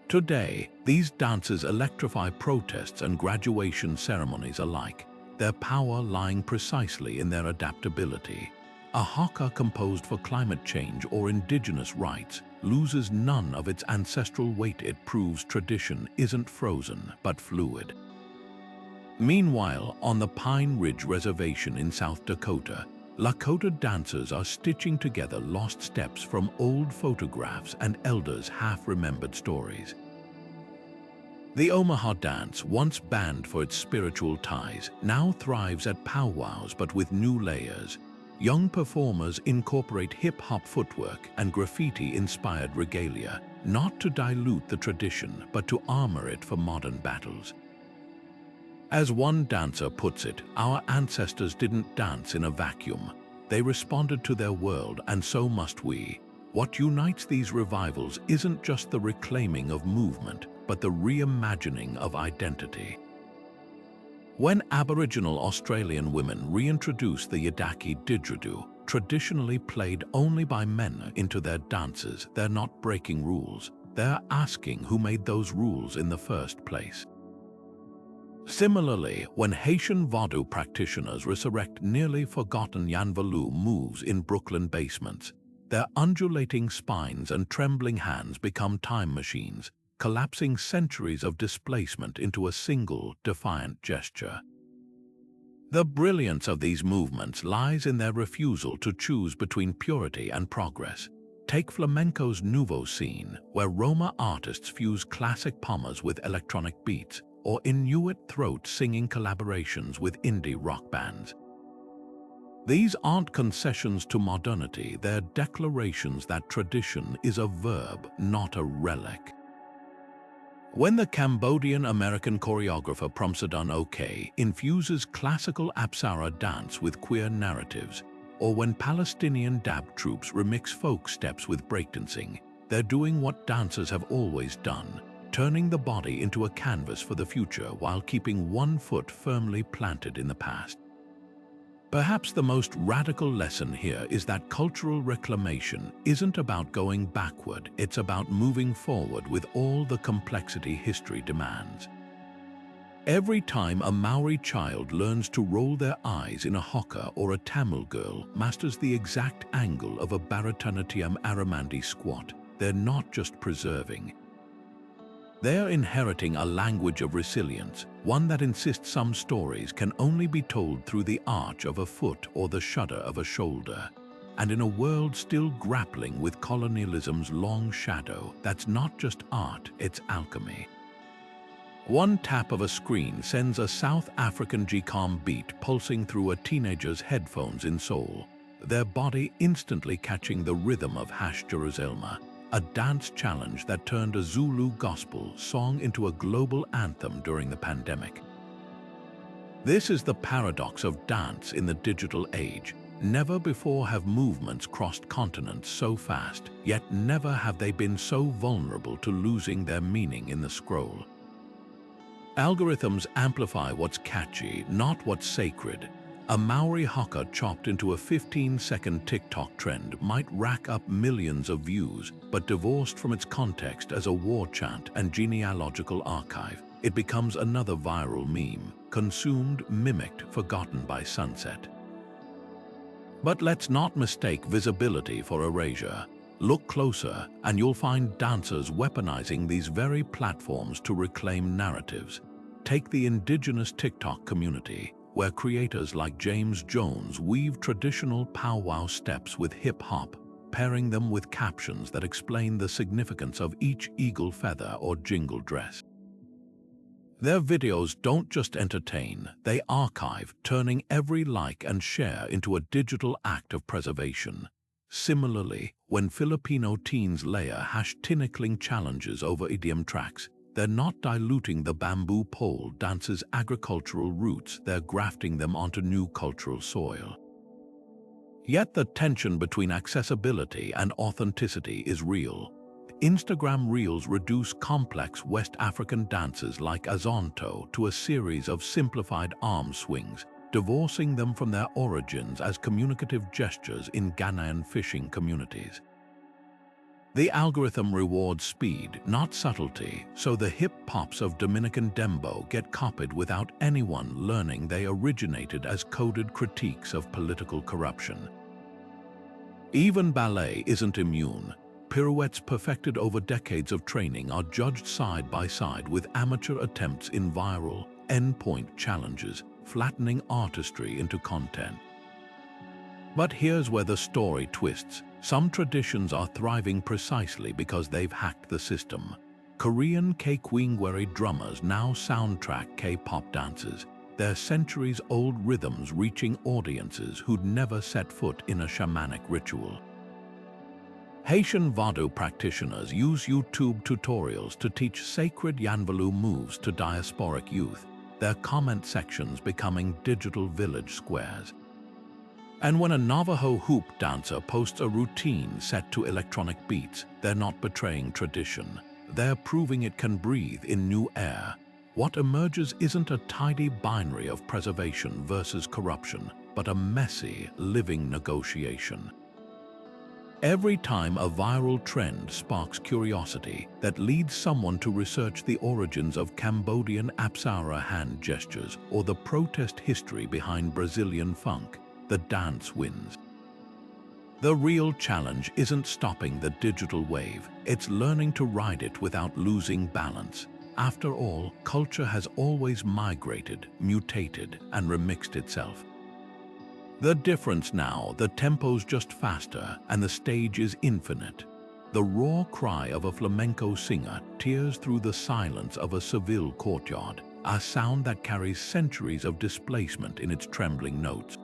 Today, these dances electrify protests and graduation ceremonies alike, their power lying precisely in their adaptability. A haka composed for climate change or indigenous rights loses none of its ancestral weight. It proves tradition isn't frozen but fluid. Meanwhile, on the Pine Ridge Reservation in South Dakota, Lakota dancers are stitching together lost steps from old photographs and elders' half-remembered stories. The Omaha dance, once banned for its spiritual ties, now thrives at powwows but with new layers. Young performers incorporate hip-hop footwork and graffiti-inspired regalia, not to dilute the tradition but to armor it for modern battles. As one dancer puts it, our ancestors didn't dance in a vacuum. They responded to their world, and so must we. What unites these revivals isn't just the reclaiming of movement, but the reimagining of identity. When Aboriginal Australian women reintroduced the Yidaki didgeridoo, traditionally played only by men, into their dances, they're not breaking rules. They're asking who made those rules in the first place. Similarly, when Haitian Vodou practitioners resurrect nearly forgotten Yanvalu moves in Brooklyn basements, their undulating spines and trembling hands become time machines, collapsing centuries of displacement into a single, defiant gesture. The brilliance of these movements lies in their refusal to choose between purity and progress. Take flamenco's nouveau scene, where Roma artists fuse classic pommas with electronic beats, or Inuit throat singing collaborations with indie rock bands. These aren't concessions to modernity, they're declarations that tradition is a verb, not a relic. When the Cambodian-American choreographer Promsadon OK infuses classical Apsara dance with queer narratives, or when Palestinian dab troops remix folk steps with breakdancing, they're doing what dancers have always done: turning the body into a canvas for the future while keeping one foot firmly planted in the past. Perhaps the most radical lesson here is that cultural reclamation isn't about going backward, it's about moving forward with all the complexity history demands. Every time a Maori child learns to roll their eyes in a haka or a Tamil girl masters the exact angle of a Bharatanatyam Aramandi squat, they're not just preserving. They're inheriting a language of resilience, one that insists some stories can only be told through the arch of a foot or the shudder of a shoulder. And in a world still grappling with colonialism's long shadow, that's not just art, it's alchemy. One tap of a screen sends a South African Gqom beat pulsing through a teenager's headphones in Seoul, their body instantly catching the rhythm of Jerusalema, a dance challenge that turned a Zulu gospel song into a global anthem during the pandemic. This is the paradox of dance in the digital age. Never before have movements crossed continents so fast, yet never have they been so vulnerable to losing their meaning in the scroll. Algorithms amplify what's catchy, not what's sacred. A Maori haka chopped into a 15-second TikTok trend might rack up millions of views, but divorced from its context as a war chant and genealogical archive, it becomes another viral meme, consumed, mimicked, forgotten by sunset. But let's not mistake visibility for erasure. Look closer, and you'll find dancers weaponizing these very platforms to reclaim narratives. Take the indigenous TikTok community, where creators like James Jones weave traditional powwow steps with hip-hop, pairing them with captions that explain the significance of each eagle feather or jingle dress. Their videos don't just entertain, they archive, turning every like and share into a digital act of preservation. Similarly, when Filipino teens layer #tinikling challenges over idiom tracks, they're not diluting the bamboo pole dance's agricultural roots, they're grafting them onto new cultural soil. Yet the tension between accessibility and authenticity is real. Instagram Reels reduce complex West African dances like Azonto to a series of simplified arm swings, divorcing them from their origins as communicative gestures in Ghanaian fishing communities. The algorithm rewards speed, not subtlety, so the hip pops of Dominican dembo get copied without anyone learning they originated as coded critiques of political corruption. Even ballet isn't immune. Pirouettes perfected over decades of training are judged side by side with amateur attempts in viral, endpoint challenges, flattening artistry into content. But here's where the story twists. Some traditions are thriving precisely because they've hacked the system. Korean K-Kwingweri drummers now soundtrack K-pop dances, their centuries-old rhythms reaching audiences who'd never set foot in a shamanic ritual. Haitian Vodou practitioners use YouTube tutorials to teach sacred Yanvalu moves to diasporic youth, their comment sections becoming digital village squares. And when a Navajo hoop dancer posts a routine set to electronic beats, they're not betraying tradition. They're proving it can breathe in new air. What emerges isn't a tidy binary of preservation versus corruption, but a messy, living negotiation. Every time a viral trend sparks curiosity that leads someone to research the origins of Cambodian Apsara hand gestures or the protest history behind Brazilian funk, the dance wins. The real challenge isn't stopping the digital wave, it's learning to ride it without losing balance. After all, culture has always migrated, mutated, and remixed itself. The difference now, the tempo's just faster, and the stage is infinite. The raw cry of a flamenco singer tears through the silence of a Seville courtyard, a sound that carries centuries of displacement in its trembling notes.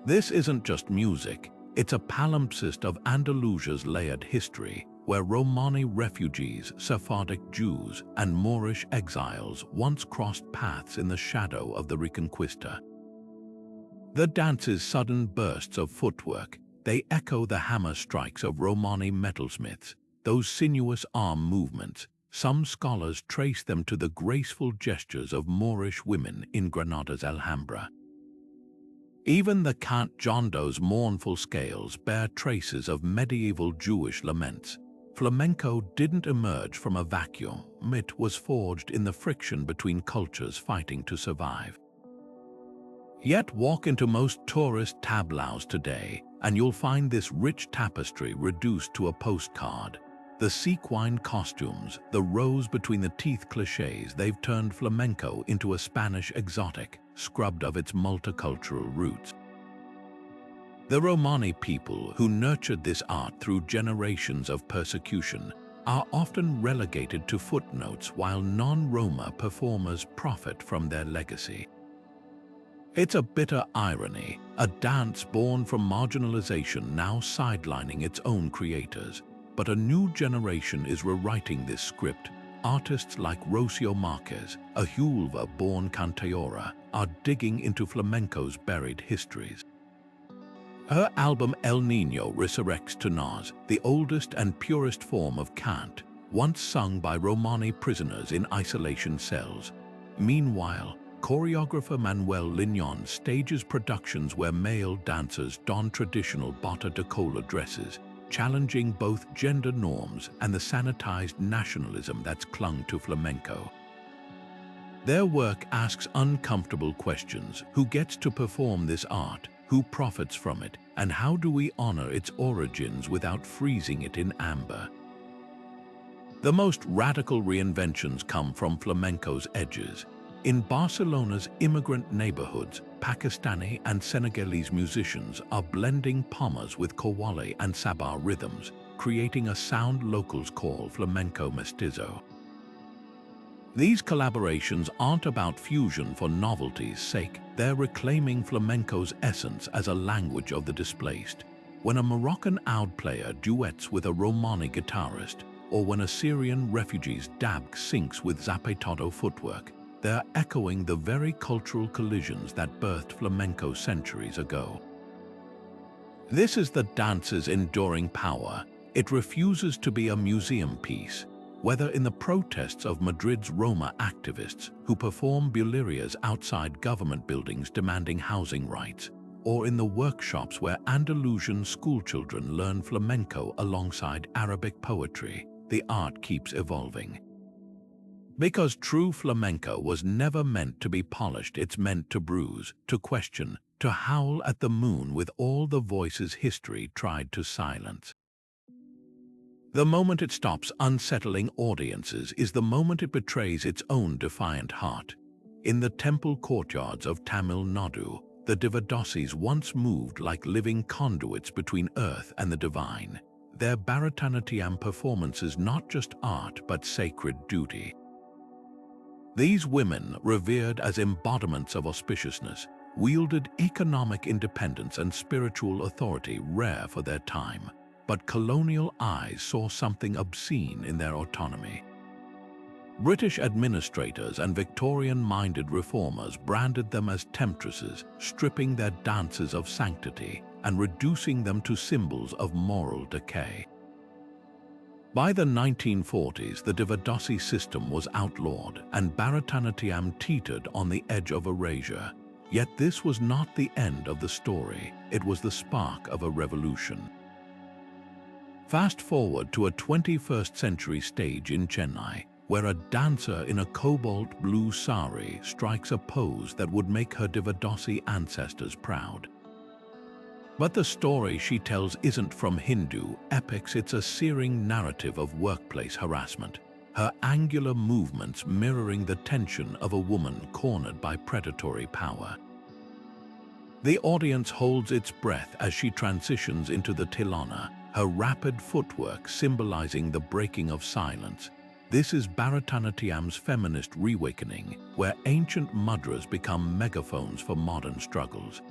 This isn't just music, it's a palimpsest of Andalusia's layered history, where Romani refugees, Sephardic Jews, and Moorish exiles once crossed paths in the shadow of the Reconquista. The dance's sudden bursts of footwork, they echo the hammer strikes of Romani metalsmiths, those sinuous arm movements, some scholars trace them to the graceful gestures of Moorish women in Granada's Alhambra. Even the cant jondo's mournful scales bear traces of medieval Jewish laments. Flamenco didn't emerge from a vacuum. It was forged in the friction between cultures fighting to survive. Yet walk into most tourist tableaus today, and you'll find this rich tapestry reduced to a postcard. The sequin costumes, the rows between the teeth clichés, they've turned flamenco into a Spanish exotic, scrubbed of its multicultural roots. The Romani people, who nurtured this art through generations of persecution, are often relegated to footnotes while non-Roma performers profit from their legacy. It's a bitter irony, a dance born from marginalization now sidelining its own creators. But a new generation is rewriting this script. Artists like Rocio Marquez, a Huelva-born Capoeira, are digging into flamenco's buried histories. Her album El Niño resurrects Tunaz, the oldest and purest form of cant, once sung by Romani prisoners in isolation cells. Meanwhile, choreographer Manuel Lignon stages productions where male dancers don traditional bota de cola dresses, challenging both gender norms and the sanitized nationalism that's clung to flamenco. Their work asks uncomfortable questions: who gets to perform this art, who profits from it, and how do we honor its origins without freezing it in amber? The most radical reinventions come from flamenco's edges. In Barcelona's immigrant neighborhoods, Pakistani and Senegalese musicians are blending pomas with Kawali and Sabah rhythms, creating a sound locals call flamenco mestizo. These collaborations aren't about fusion for novelty's sake, they're reclaiming flamenco's essence as a language of the displaced. When a Moroccan oud player duets with a Romani guitarist, or when a Syrian refugee's dabg syncs with Zapatado footwork, they're echoing the very cultural collisions that birthed flamenco centuries ago. This is the dance's enduring power. It refuses to be a museum piece. Whether in the protests of Madrid's Roma activists who perform bulerías outside government buildings demanding housing rights, or in the workshops where Andalusian schoolchildren learn flamenco alongside Arabic poetry, the art keeps evolving. Because true flamenco was never meant to be polished, it's meant to bruise, to question, to howl at the moon with all the voices history tried to silence. The moment it stops unsettling audiences is the moment it betrays its own defiant heart. In the temple courtyards of Tamil Nadu, the Devadosis once moved like living conduits between earth and the divine. Their Bharatanatyam performances not just art but sacred duty. These women, revered as embodiments of auspiciousness, wielded economic independence and spiritual authority rare for their time, but colonial eyes saw something obscene in their autonomy. British administrators and Victorian-minded reformers branded them as temptresses, stripping their dances of sanctity and reducing them to symbols of moral decay. By the 1940s, the Devadosi system was outlawed and Bharatanatyam teetered on the edge of erasure. Yet this was not the end of the story, it was the spark of a revolution. Fast forward to a 21st century stage in Chennai, where a dancer in a cobalt blue sari strikes a pose that would make her Devadosi ancestors proud. But the story she tells isn't from Hindu epics, it's a searing narrative of workplace harassment, her angular movements mirroring the tension of a woman cornered by predatory power. The audience holds its breath as she transitions into the Tilana, her rapid footwork symbolizing the breaking of silence. This is Bharatanatyam's feminist reawakening, where ancient mudras become megaphones for modern struggles.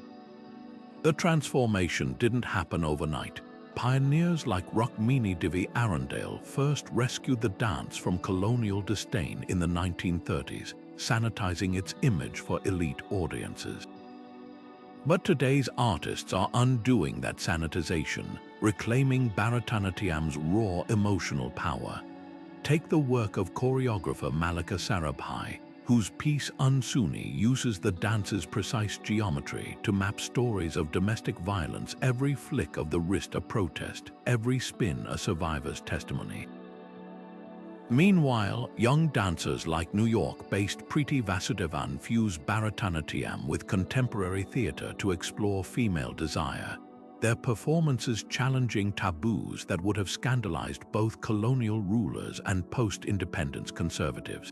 The transformation didn't happen overnight. Pioneers like Rukmini Devi Arundale first rescued the dance from colonial disdain in the 1930s, sanitizing its image for elite audiences. But today's artists are undoing that sanitization, reclaiming Bharatanatyam's raw emotional power. Take the work of choreographer Malika Sarabhai, whose piece Unsuni uses the dance's precise geometry to map stories of domestic violence, every flick of the wrist a protest, every spin a survivor's testimony. Meanwhile, young dancers like New York-based Preeti Vasudevan fuse Bharatanatyam with contemporary theatre to explore female desire, their performances challenging taboos that would have scandalized both colonial rulers and post-independence conservatives.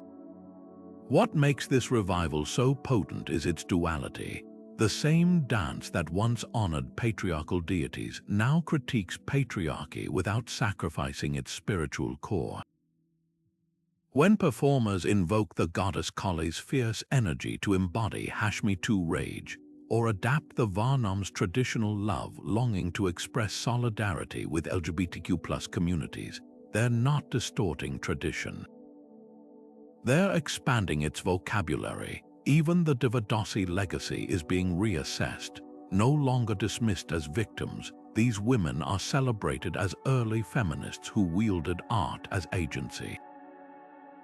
What makes this revival so potent is its duality. The same dance that once honored patriarchal deities now critiques patriarchy without sacrificing its spiritual core. When performers invoke the goddess Kali's fierce energy to embody Hashmi-2 rage, or adapt the Varnam's traditional love longing to express solidarity with LGBTQ+ communities, they're not distorting tradition. They're expanding its vocabulary. Even the Devadasi legacy is being reassessed. No longer dismissed as victims, these women are celebrated as early feminists who wielded art as agency.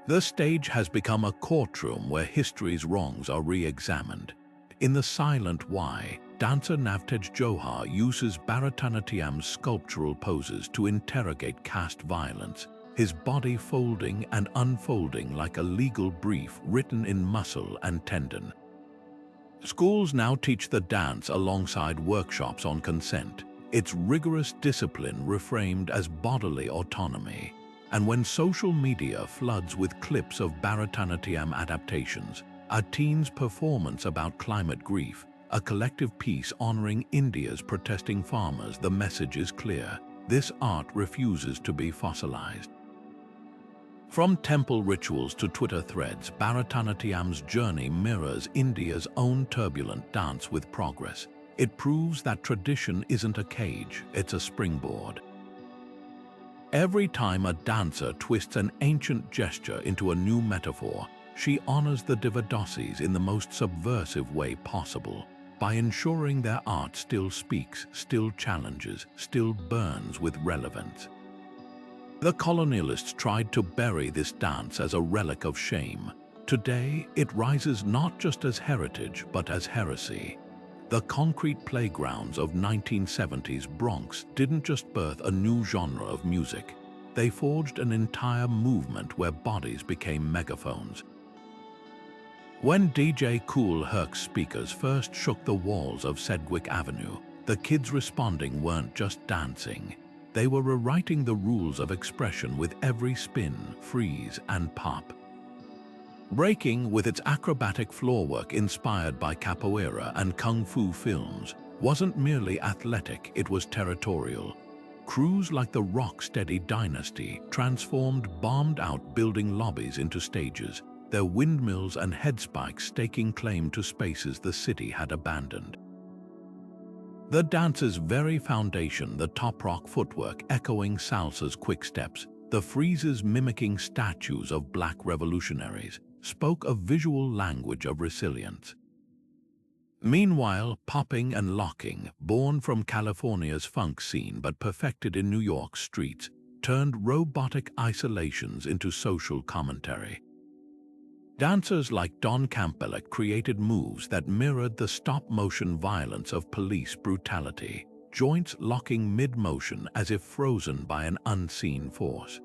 The stage has become a courtroom where history's wrongs are re-examined. In The Silent Why, dancer Navtej Johar uses Bharatanatyam's sculptural poses to interrogate caste violence, his body folding and unfolding like a legal brief written in muscle and tendon. Schools now teach the dance alongside workshops on consent, its rigorous discipline reframed as bodily autonomy. And when social media floods with clips of Bharatanatyam adaptations, a teen's performance about climate grief, a collective piece honoring India's protesting farmers, the message is clear. This art refuses to be fossilized. From temple rituals to Twitter threads, Bharatanatyam's journey mirrors India's own turbulent dance with progress. It proves that tradition isn't a cage, it's a springboard. Every time a dancer twists an ancient gesture into a new metaphor, she honors the Devadasis in the most subversive way possible, by ensuring their art still speaks, still challenges, still burns with relevance. The colonialists tried to bury this dance as a relic of shame. Today, it rises not just as heritage, but as heresy. The concrete playgrounds of 1970s Bronx didn't just birth a new genre of music. They forged an entire movement where bodies became megaphones. When DJ Kool Herc's speakers first shook the walls of Sedgwick Avenue, the kids responding weren't just dancing. They were rewriting the rules of expression with every spin, freeze, and pop. Breaking, with its acrobatic floorwork inspired by Capoeira and Kung Fu films, wasn't merely athletic, it was territorial. Crews like the Rocksteady Dynasty transformed bombed-out building lobbies into stages, their windmills and headspikes staking claim to spaces the city had abandoned. The dance's very foundation, the top rock footwork echoing salsa's quick steps, the friezes mimicking statues of black revolutionaries, spoke a visual language of resilience. Meanwhile, popping and locking, born from California's funk scene but perfected in New York's streets, turned robotic isolations into social commentary. Dancers like Don Campbell created moves that mirrored the stop-motion violence of police brutality, joints locking mid-motion as if frozen by an unseen force.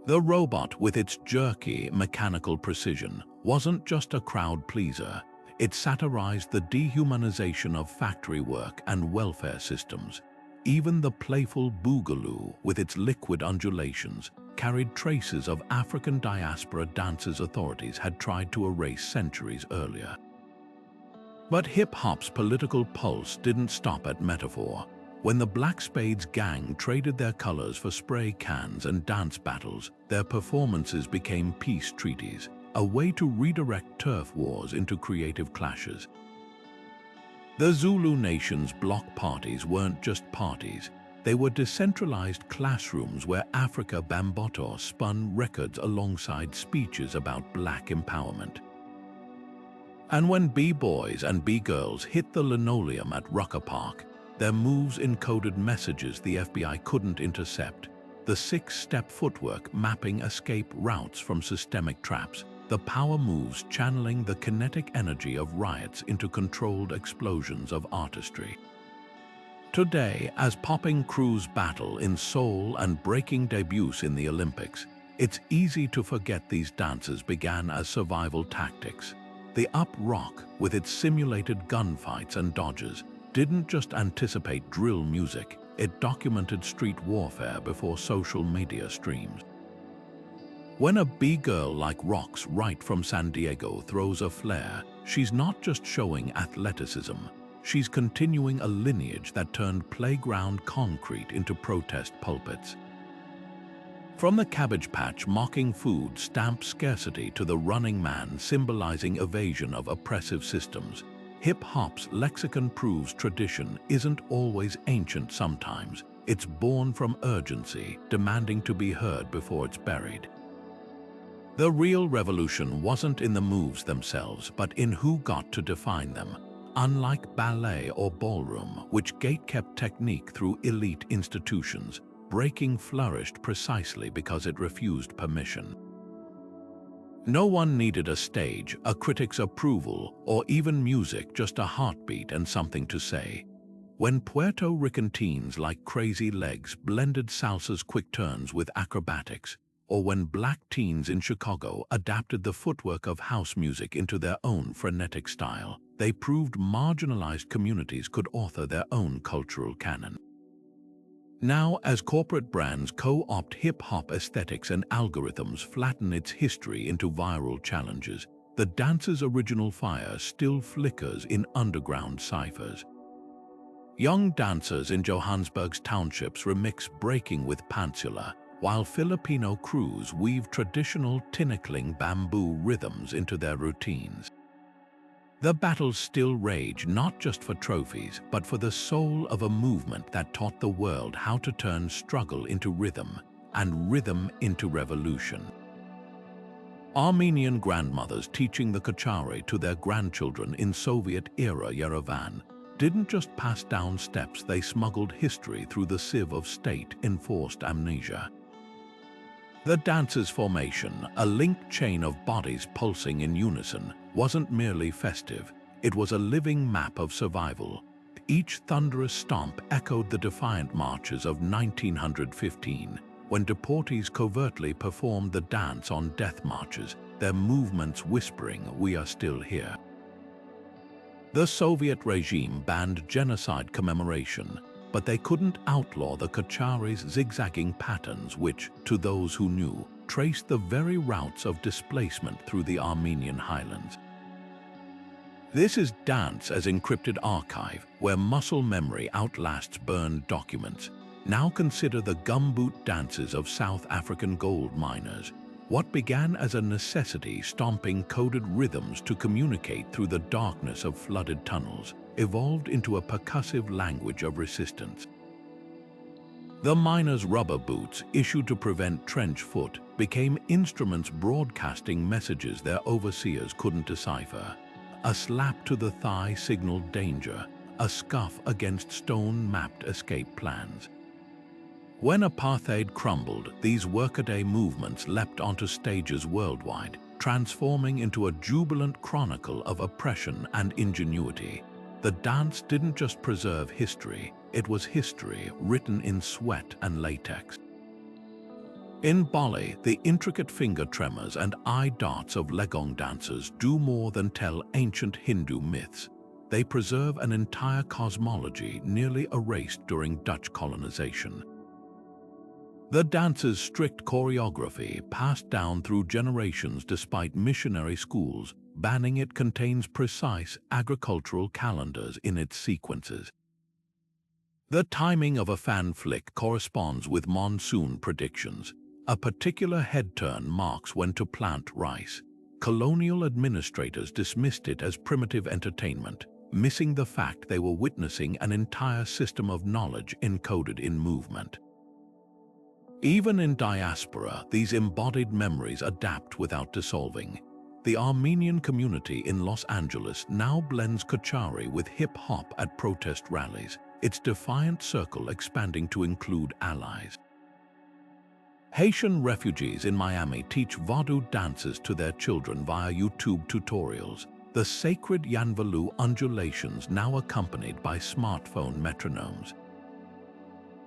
The robot, with its jerky, mechanical precision, wasn't just a crowd pleaser. It satirized the dehumanization of factory work and welfare systems. Even the playful boogaloo, with its liquid undulations, carried traces of African diaspora dances authorities had tried to erase centuries earlier. But hip-hop's political pulse didn't stop at metaphor. When the Black Spades gang traded their colors for spray cans and dance battles, their performances became peace treaties, a way to redirect turf wars into creative clashes. The Zulu Nation's block parties weren't just parties. They were decentralized classrooms where Africa Bamboto spun records alongside speeches about black empowerment. And when B-boys and B-girls hit the linoleum at Rucker Park, their moves encoded messages the FBI couldn't intercept. the six-step footwork mapping escape routes from systemic traps, the power moves channeling the kinetic energy of riots into controlled explosions of artistry. Today, as popping crews battle in soul and breaking debuts in the Olympics, it's easy to forget these dances began as survival tactics. The up rock, with its simulated gunfights and dodges, didn't just anticipate drill music, it documented street warfare before social media streams. When a B-girl like Rox right from San Diego throws a flare, she's not just showing athleticism, she's continuing a lineage that turned playground concrete into protest pulpits. From the Cabbage Patch mocking food stamp scarcity to the Running Man symbolizing evasion of oppressive systems, hip-hop's lexicon proves tradition isn't always ancient sometimes. It's born from urgency, demanding to be heard before it's buried. The real revolution wasn't in the moves themselves, but in who got to define them. Unlike ballet or ballroom, which gatekept technique through elite institutions, breaking flourished precisely because it refused permission. No one needed a stage, a critic's approval, or even music, just a heartbeat and something to say. When Puerto Rican teens like Crazy Legs blended salsa's quick turns with acrobatics, or when black teens in Chicago adapted the footwork of house music into their own frenetic style, they proved marginalized communities could author their own cultural canon. Now, as corporate brands co-opt hip-hop aesthetics and algorithms flatten its history into viral challenges, the dance's original fire still flickers in underground ciphers. Young dancers in Johannesburg's townships remix breaking with pantsulah, while Filipino crews weave traditional tinikling bamboo rhythms into their routines. The battles still rage not just for trophies, but for the soul of a movement that taught the world how to turn struggle into rhythm, and rhythm into revolution. Armenian grandmothers teaching the Kachari to their grandchildren in Soviet-era Yerevan didn't just pass down steps, they smuggled history through the sieve of state-enforced amnesia. The dance's formation, a linked chain of bodies pulsing in unison, wasn't merely festive, it was a living map of survival. Each thunderous stomp echoed the defiant marches of 1915, when deportees covertly performed the dance on death marches, their movements whispering, "We are still here." The Soviet regime banned genocide commemoration, but they couldn't outlaw the Kachari's zigzagging patterns which, to those who knew, traced the very routes of displacement through the Armenian highlands. This is dance as encrypted archive, where muscle memory outlasts burned documents. Now consider the gumboot dances of South African gold miners. What began as a necessity, stomping coded rhythms to communicate through the darkness of flooded tunnels, evolved into a percussive language of resistance. The miners' rubber boots, issued to prevent trench foot, became instruments broadcasting messages their overseers couldn't decipher. A slap to the thigh signaled danger, a scuff against stone-mapped escape plans. When apartheid crumbled, these workaday movements leapt onto stages worldwide, transforming into a jubilant chronicle of oppression and ingenuity. The dance didn't just preserve history, it was history written in sweat and latex. In Bali, the intricate finger tremors and eye darts of legong dancers do more than tell ancient Hindu myths. They preserve an entire cosmology nearly erased during Dutch colonization. The dance's strict choreography, passed down through generations despite missionary schools banning it, contains precise agricultural calendars in its sequences. The timing of a fan flick corresponds with monsoon predictions. A particular head turn marks when to plant rice. Colonial administrators dismissed it as primitive entertainment, missing the fact they were witnessing an entire system of knowledge encoded in movement. Even in diaspora, these embodied memories adapt without dissolving. The Armenian community in Los Angeles now blends Kachari with hip-hop at protest rallies, its defiant circle expanding to include allies. Haitian refugees in Miami teach Vodou dances to their children via YouTube tutorials. The sacred Yanvalu undulations now accompanied by smartphone metronomes.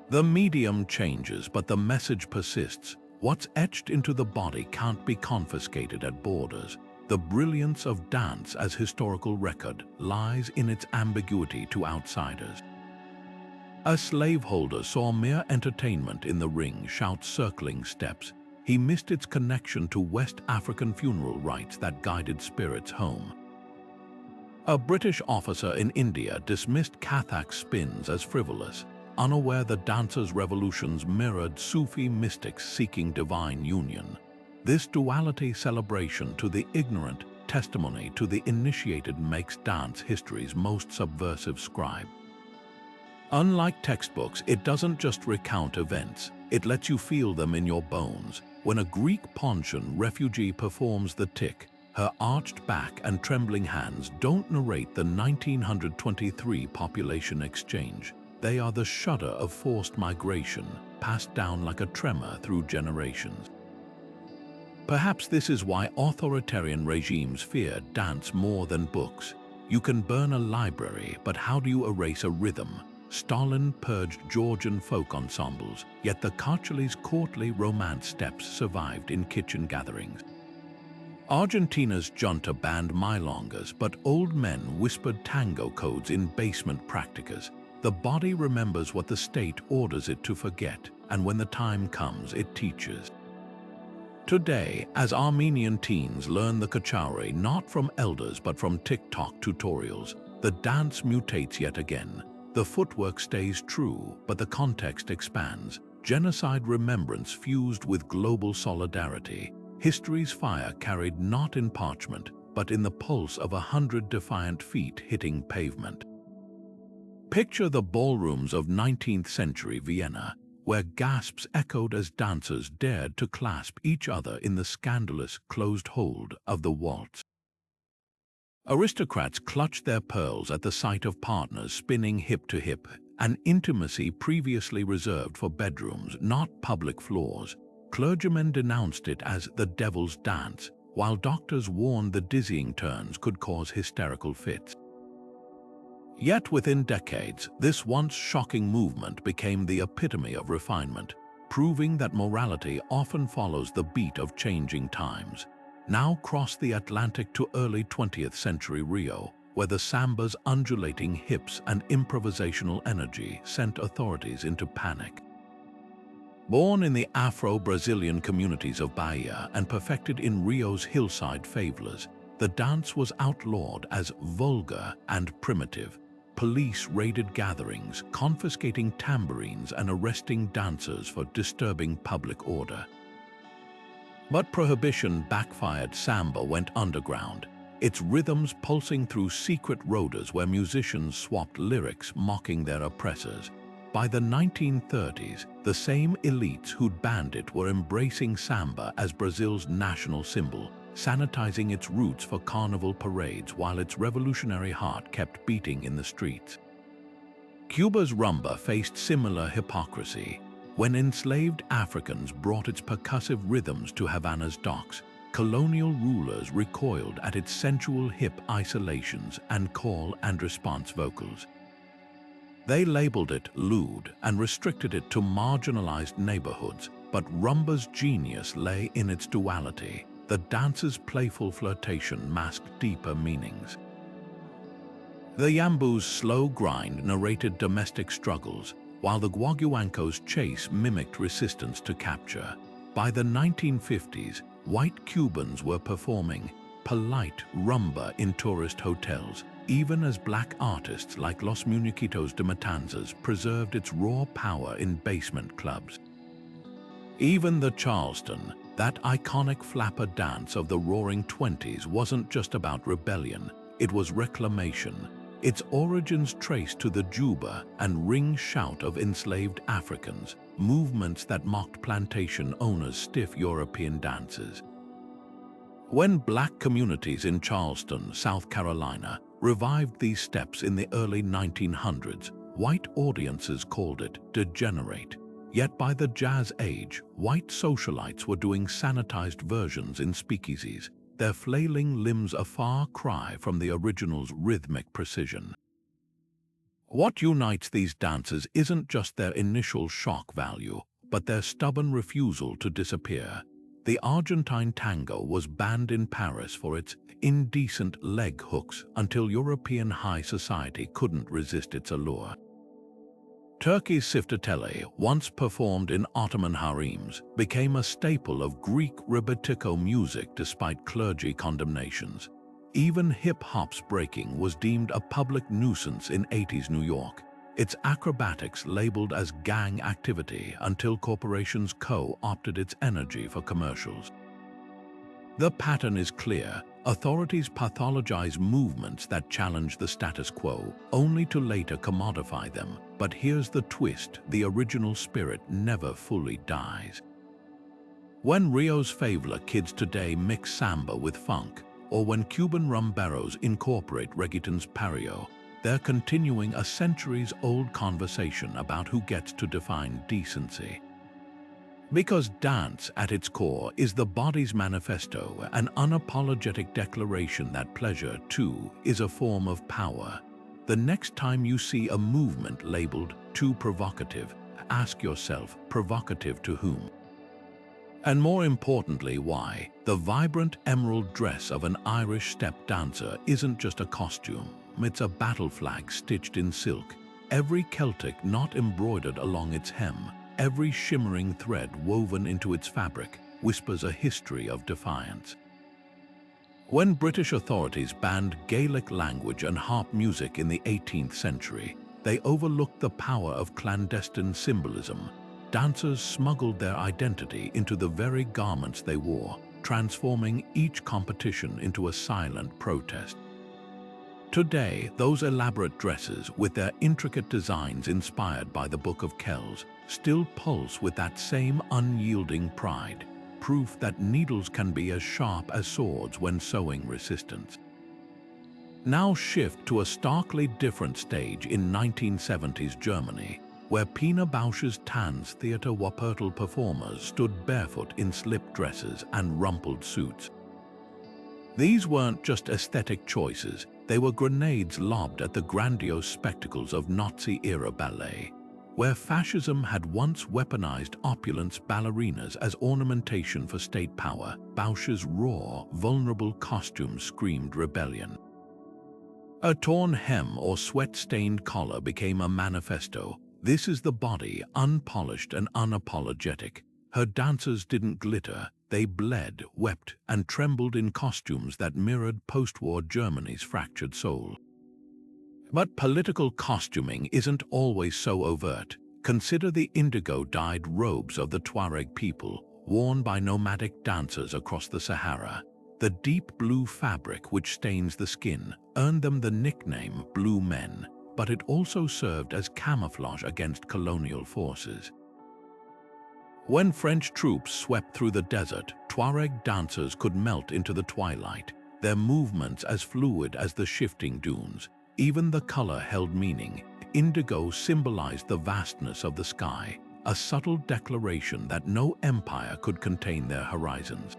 The medium changes, but the message persists. What's etched into the body can't be confiscated at borders. The brilliance of dance as historical record lies in its ambiguity to outsiders. A slaveholder saw mere entertainment in the ring shout circling steps. He missed its connection to West African funeral rites that guided spirits home. A British officer in India dismissed Kathak spins as frivolous, unaware the dancer's revolutions mirrored Sufi mystics seeking divine union. This duality celebration to the ignorant, testimony to the initiated makes dance history's most subversive scribe. Unlike textbooks, it doesn't just recount events, it lets you feel them in your bones. When a Greek Pontian refugee performs the tick, her arched back and trembling hands don't narrate the 1923 population exchange. They are the shudder of forced migration, passed down like a tremor through generations. Perhaps this is why authoritarian regimes fear dance more than books. You can burn a library, but how do you erase a rhythm? Stalin purged Georgian folk ensembles, yet the Kachali's courtly romance steps survived in kitchen gatherings. Argentina's junta banned milongas, but old men whispered tango codes in basement practicas. The body remembers what the state orders it to forget, and when the time comes, it teaches. Today, as Armenian teens learn the Capoeira not from elders but from TikTok tutorials, the dance mutates yet again. The footwork stays true, but the context expands. Genocide remembrance fused with global solidarity. History's fire carried not in parchment, but in the pulse of 100 defiant feet hitting pavement. Picture the ballrooms of 19th century Vienna, where gasps echoed as dancers dared to clasp each other in the scandalous closed hold of the waltz. Aristocrats clutched their pearls at the sight of partners spinning hip to hip, an intimacy previously reserved for bedrooms, not public floors. Clergymen denounced it as the devil's dance, while doctors warned the dizzying turns could cause hysterical fits. Yet within decades, this once shocking movement became the epitome of refinement, proving that morality often follows the beat of changing times. Now cross the Atlantic to early 20th century Rio, where the samba's undulating hips and improvisational energy sent authorities into panic. Born in the Afro-Brazilian communities of Bahia and perfected in Rio's hillside favelas, the dance was outlawed as vulgar and primitive. Police raided gatherings, confiscating tambourines and arresting dancers for disturbing public order. But prohibition backfired. Samba went underground, its rhythms pulsing through secret rodas where musicians swapped lyrics mocking their oppressors. By the 1930s, the same elites who'd banned it were embracing samba as Brazil's national symbol, sanitizing its roots for carnival parades while its revolutionary heart kept beating in the streets. Cuba's rumba faced similar hypocrisy. When enslaved Africans brought its percussive rhythms to Havana's docks, colonial rulers recoiled at its sensual hip isolations and call and response vocals. They labeled it lewd and restricted it to marginalized neighborhoods, but rumba's genius lay in its duality. The dance's playful flirtation masked deeper meanings. The Yambu's slow grind narrated domestic struggles, while the Guaguanco's chase mimicked resistance to capture. By the 1950s, white Cubans were performing polite rumba in tourist hotels, even as black artists like Los Muñequitos de Matanzas preserved its raw power in basement clubs. Even the Charleston, that iconic flapper dance of the Roaring Twenties, wasn't just about rebellion, it was reclamation. Its origins traced to the Juba and ring shout of enslaved Africans, movements that mocked plantation owners' stiff European dances. When black communities in Charleston, South Carolina, revived these steps in the early 1900s, white audiences called it degenerate. Yet by the Jazz Age, white socialites were doing sanitized versions in speakeasies, their flailing limbs a far cry from the original's rhythmic precision. What unites these dances isn't just their initial shock value, but their stubborn refusal to disappear. The Argentine tango was banned in Paris for its indecent leg hooks until European high society couldn't resist its allure. Turkey's siftetele, once performed in Ottoman harems, became a staple of Greek rebetiko music despite clergy condemnations. Even hip-hop's breaking was deemed a public nuisance in 80s New York, its acrobatics labeled as gang activity until corporations co-opted its energy for commercials. The pattern is clear. Authorities pathologize movements that challenge the status quo, only to later commodify them. But here's the twist: the original spirit never fully dies. When Rio's favela kids today mix samba with funk, or when Cuban rumberos incorporate reggaeton's pario, they're continuing a centuries-old conversation about who gets to define decency. Because dance, at its core, is the body's manifesto, an unapologetic declaration that pleasure, too, is a form of power. The next time you see a movement labeled too provocative, ask yourself, provocative to whom? And more importantly, why? The vibrant emerald dress of an Irish step dancer isn't just a costume, it's a battle flag stitched in silk, every Celtic knot embroidered along its hem. Every shimmering thread woven into its fabric whispers a history of defiance. When British authorities banned Gaelic language and harp music in the 18th century, they overlooked the power of clandestine symbolism. Dancers smuggled their identity into the very garments they wore, transforming each competition into a silent protest. Today, those elaborate dresses, with their intricate designs inspired by the Book of Kells, still pulse with that same unyielding pride, proof that needles can be as sharp as swords when sowing resistance. Now shift to a starkly different stage in 1970s Germany, where Pina Bausch's Tanz Theater Wuppertal performers stood barefoot in slip dresses and rumpled suits. These weren't just aesthetic choices, they were grenades lobbed at the grandiose spectacles of Nazi-era ballet. Where fascism had once weaponized opulence ballerinas as ornamentation for state power, Bausch's raw, vulnerable costumes screamed rebellion. A torn hem or sweat-stained collar became a manifesto. This is the body, unpolished and unapologetic. Her dancers didn't glitter, they bled, wept, and trembled in costumes that mirrored post-war Germany's fractured soul. But political costuming isn't always so overt. Consider the indigo-dyed robes of the Tuareg people, worn by nomadic dancers across the Sahara. The deep blue fabric which stains the skin earned them the nickname Blue Men, but it also served as camouflage against colonial forces. When French troops swept through the desert, Tuareg dancers could melt into the twilight, their movements as fluid as the shifting dunes. Even the color held meaning. Indigo symbolized the vastness of the sky, a subtle declaration that no empire could contain their horizons.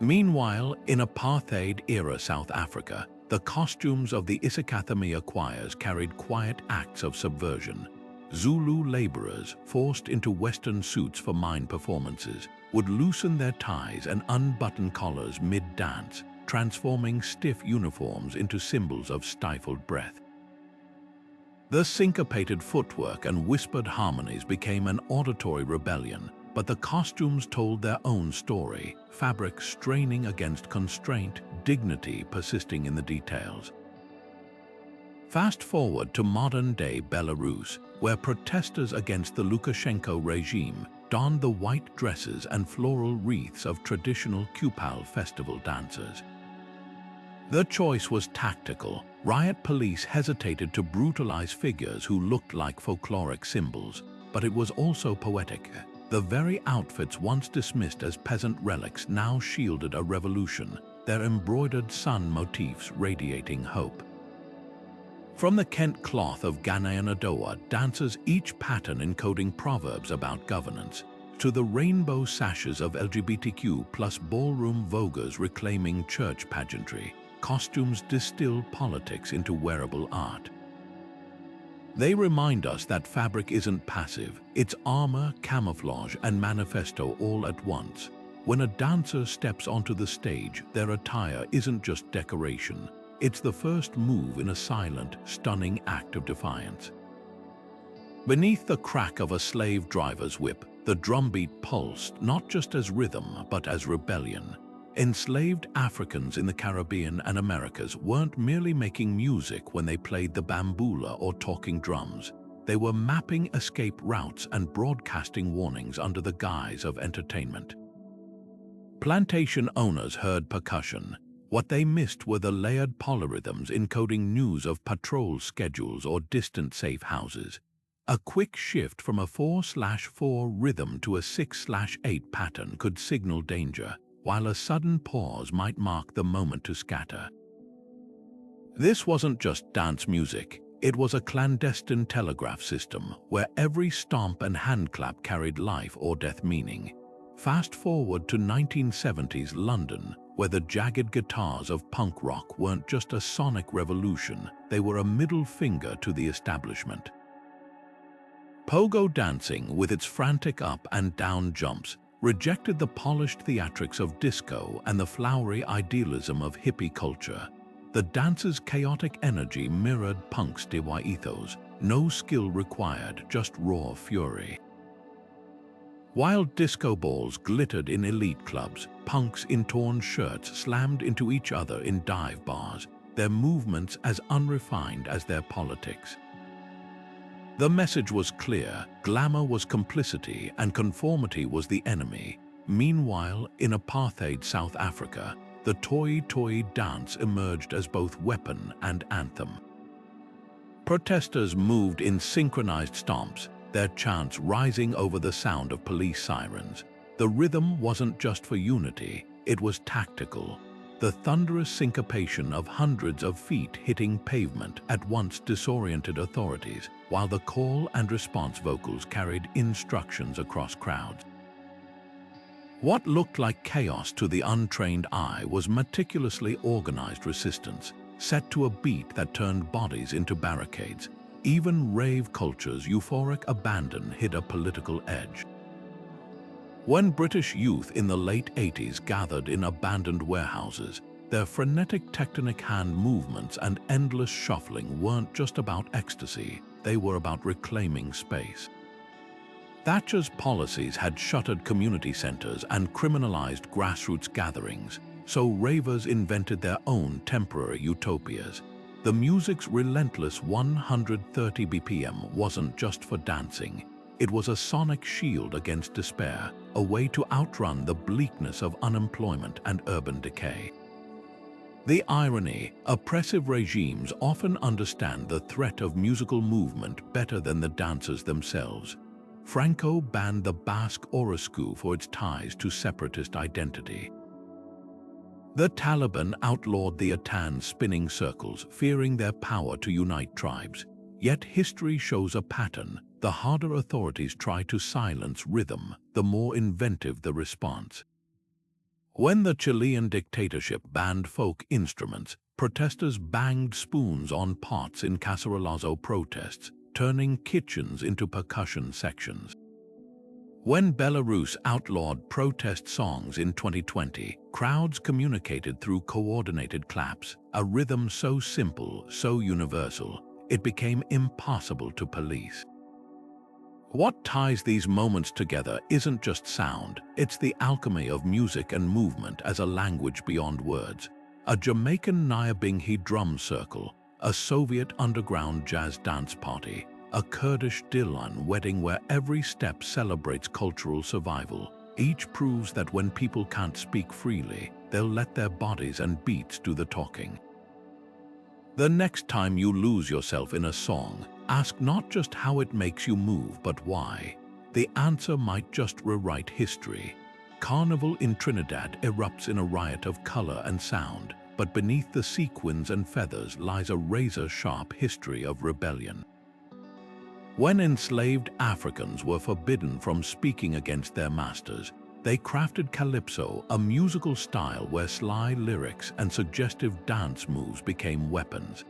Meanwhile, in apartheid-era South Africa, the costumes of the isicathamiya choirs carried quiet acts of subversion. Zulu laborers, forced into Western suits for mine performances, would loosen their ties and unbutton collars mid-dance, transforming stiff uniforms into symbols of stifled breath. The syncopated footwork and whispered harmonies became an auditory rebellion, but the costumes told their own story, fabric straining against constraint, dignity persisting in the details. Fast forward to modern-day Belarus, where protesters against the Lukashenko regime donned the white dresses and floral wreaths of traditional Kupal festival dancers. The choice was tactical. Riot police hesitated to brutalize figures who looked like folkloric symbols, but it was also poetic. The very outfits once dismissed as peasant relics now shielded a revolution, their embroidered sun motifs radiating hope. From the Kent cloth of Ghanaian Adowa dancers, each pattern encoding proverbs about governance, to the rainbow sashes of LGBTQ plus ballroom voguers reclaiming church pageantry, costumes distill politics into wearable art. They remind us that fabric isn't passive, it's armor, camouflage, and manifesto all at once. When a dancer steps onto the stage, their attire isn't just decoration, it's the first move in a silent, stunning act of defiance. Beneath the crack of a slave driver's whip, the drumbeat pulsed not just as rhythm but as rebellion. Enslaved Africans in the Caribbean and Americas weren't merely making music when they played the bamboula or talking drums. They were mapping escape routes and broadcasting warnings under the guise of entertainment. Plantation owners heard percussion. What they missed were the layered polyrhythms encoding news of patrol schedules or distant safe houses. A quick shift from a 4/4 rhythm to a 6/8 pattern could signal danger, while a sudden pause might mark the moment to scatter. This wasn't just dance music, it was a clandestine telegraph system where every stomp and handclap carried life or death meaning. Fast forward to 1970s London, where the jagged guitars of punk rock weren't just a sonic revolution, they were a middle finger to the establishment. Pogo dancing, with its frantic up and down jumps, rejected the polished theatrics of disco and the flowery idealism of hippie culture. The dance's chaotic energy mirrored punk's dewa ethos, no skill required, just raw fury. While disco balls glittered in elite clubs, punks in torn shirts slammed into each other in dive bars, their movements as unrefined as their politics. The message was clear: glamour was complicity and conformity was the enemy. Meanwhile, in apartheid South Africa, the toi dance emerged as both weapon and anthem. Protesters moved in synchronized stomps, their chants rising over the sound of police sirens. The rhythm wasn't just for unity, it was tactical. The thunderous syncopation of hundreds of feet hitting pavement at once disoriented authorities, while the call and response vocals carried instructions across crowds. What looked like chaos to the untrained eye was meticulously organized resistance, set to a beat that turned bodies into barricades. Even rave culture's euphoric abandon hid a political edge. When British youth in the late 80s gathered in abandoned warehouses, their frenetic tectonic hand movements and endless shuffling weren't just about ecstasy, they were about reclaiming space. Thatcher's policies had shuttered community centers and criminalized grassroots gatherings, so ravers invented their own temporary utopias. The music's relentless 130 BPM wasn't just for dancing. It was a sonic shield against despair, a way to outrun the bleakness of unemployment and urban decay. The irony: oppressive regimes often understand the threat of musical movement better than the dancers themselves. Franco banned the Basque Oroscu for its ties to separatist identity. The Taliban outlawed the Atan spinning circles, fearing their power to unite tribes. Yet history shows a pattern: the harder authorities try to silence rhythm, the more inventive the response. When the Chilean dictatorship banned folk instruments, protesters banged spoons on pots in cacerolazo protests, turning kitchens into percussion sections. When Belarus outlawed protest songs in 2020, crowds communicated through coordinated claps, a rhythm so simple, so universal, it became impossible to police. What ties these moments together isn't just sound, it's the alchemy of music and movement as a language beyond words. A Jamaican Nyabinghi drum circle, a Soviet underground jazz dance party, a Kurdish Dilan wedding where every step celebrates cultural survival. Each proves that when people can't speak freely, they'll let their bodies and beats do the talking. The next time you lose yourself in a song, ask not just how it makes you move, but why. The answer might just rewrite history. Carnival in Trinidad erupts in a riot of color and sound. but beneath the sequins and feathers lies a razor-sharp history of rebellion. When enslaved Africans were forbidden from speaking against their masters, they crafted calypso, a musical style where sly lyrics and suggestive dance moves became weapons.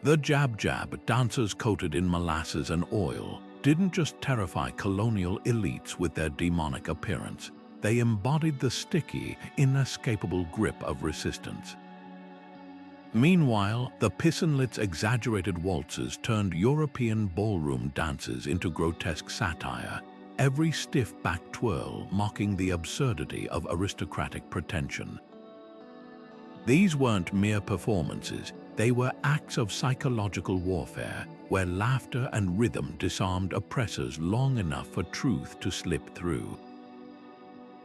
The jab-jab, dancers coated in molasses and oil, didn't just terrify colonial elites with their demonic appearance. They embodied the sticky, inescapable grip of resistance. Meanwhile, the Pissenlit's exaggerated waltzes turned European ballroom dances into grotesque satire, every stiff back twirl mocking the absurdity of aristocratic pretension. These weren't mere performances, they were acts of psychological warfare, where laughter and rhythm disarmed oppressors long enough for truth to slip through.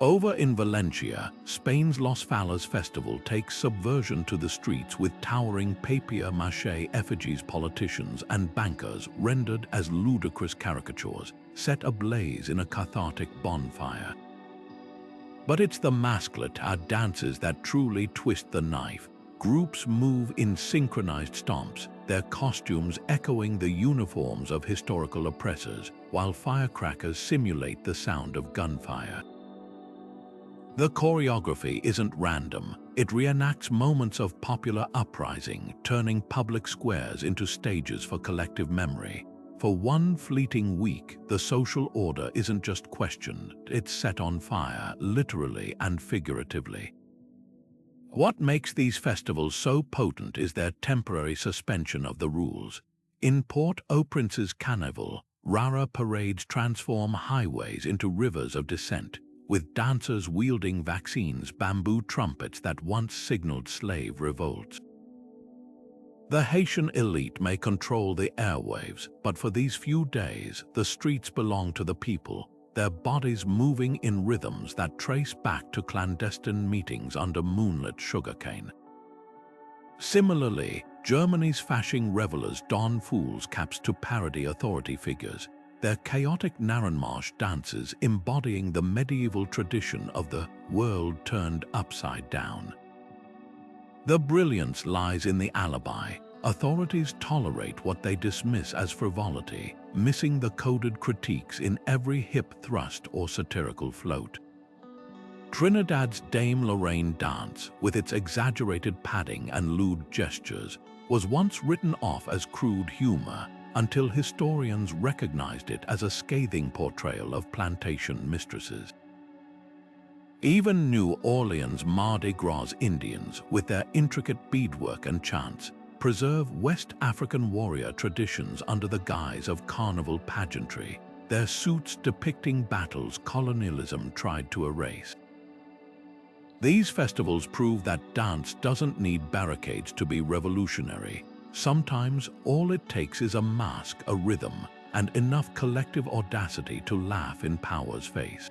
Over in Valencia, Spain's Los Fallas festival takes subversion to the streets with towering papier-mâché effigies, politicians and bankers rendered as ludicrous caricatures, set ablaze in a cathartic bonfire. But it's the masclet, our dances, that truly twist the knife. Groups move in synchronized stomps, their costumes echoing the uniforms of historical oppressors, while firecrackers simulate the sound of gunfire. The choreography isn't random. It reenacts moments of popular uprising, turning public squares into stages for collective memory. For one fleeting week, the social order isn't just questioned, it's set on fire, literally and figuratively. What makes these festivals so potent is their temporary suspension of the rules. In Port-au-Prince's Carnival, rara parades transform highways into rivers of dissent, with dancers wielding vaccines, bamboo trumpets that once signaled slave revolts. The Haitian elite may control the airwaves, but for these few days, the streets belong to the people, their bodies moving in rhythms that trace back to clandestine meetings under moonlit sugarcane. Similarly, Germany's Fasching revelers don fool's caps to parody authority figures, their chaotic Narrenmarsch dances embodying the medieval tradition of the world turned upside down. The brilliance lies in the alibi. Authorities tolerate what they dismiss as frivolity, missing the coded critiques in every hip thrust or satirical float. Trinidad's Dame Lorraine dance, with its exaggerated padding and lewd gestures, was once written off as crude humor, until historians recognized it as a scathing portrayal of plantation mistresses. Even New Orleans' Mardi Gras Indians, with their intricate beadwork and chants, preserve West African warrior traditions under the guise of carnival pageantry, their suits depicting battles colonialism tried to erase. These festivals prove that dance doesn't need barricades to be revolutionary. Sometimes all it takes is a mask, a rhythm, and enough collective audacity to laugh in power's face.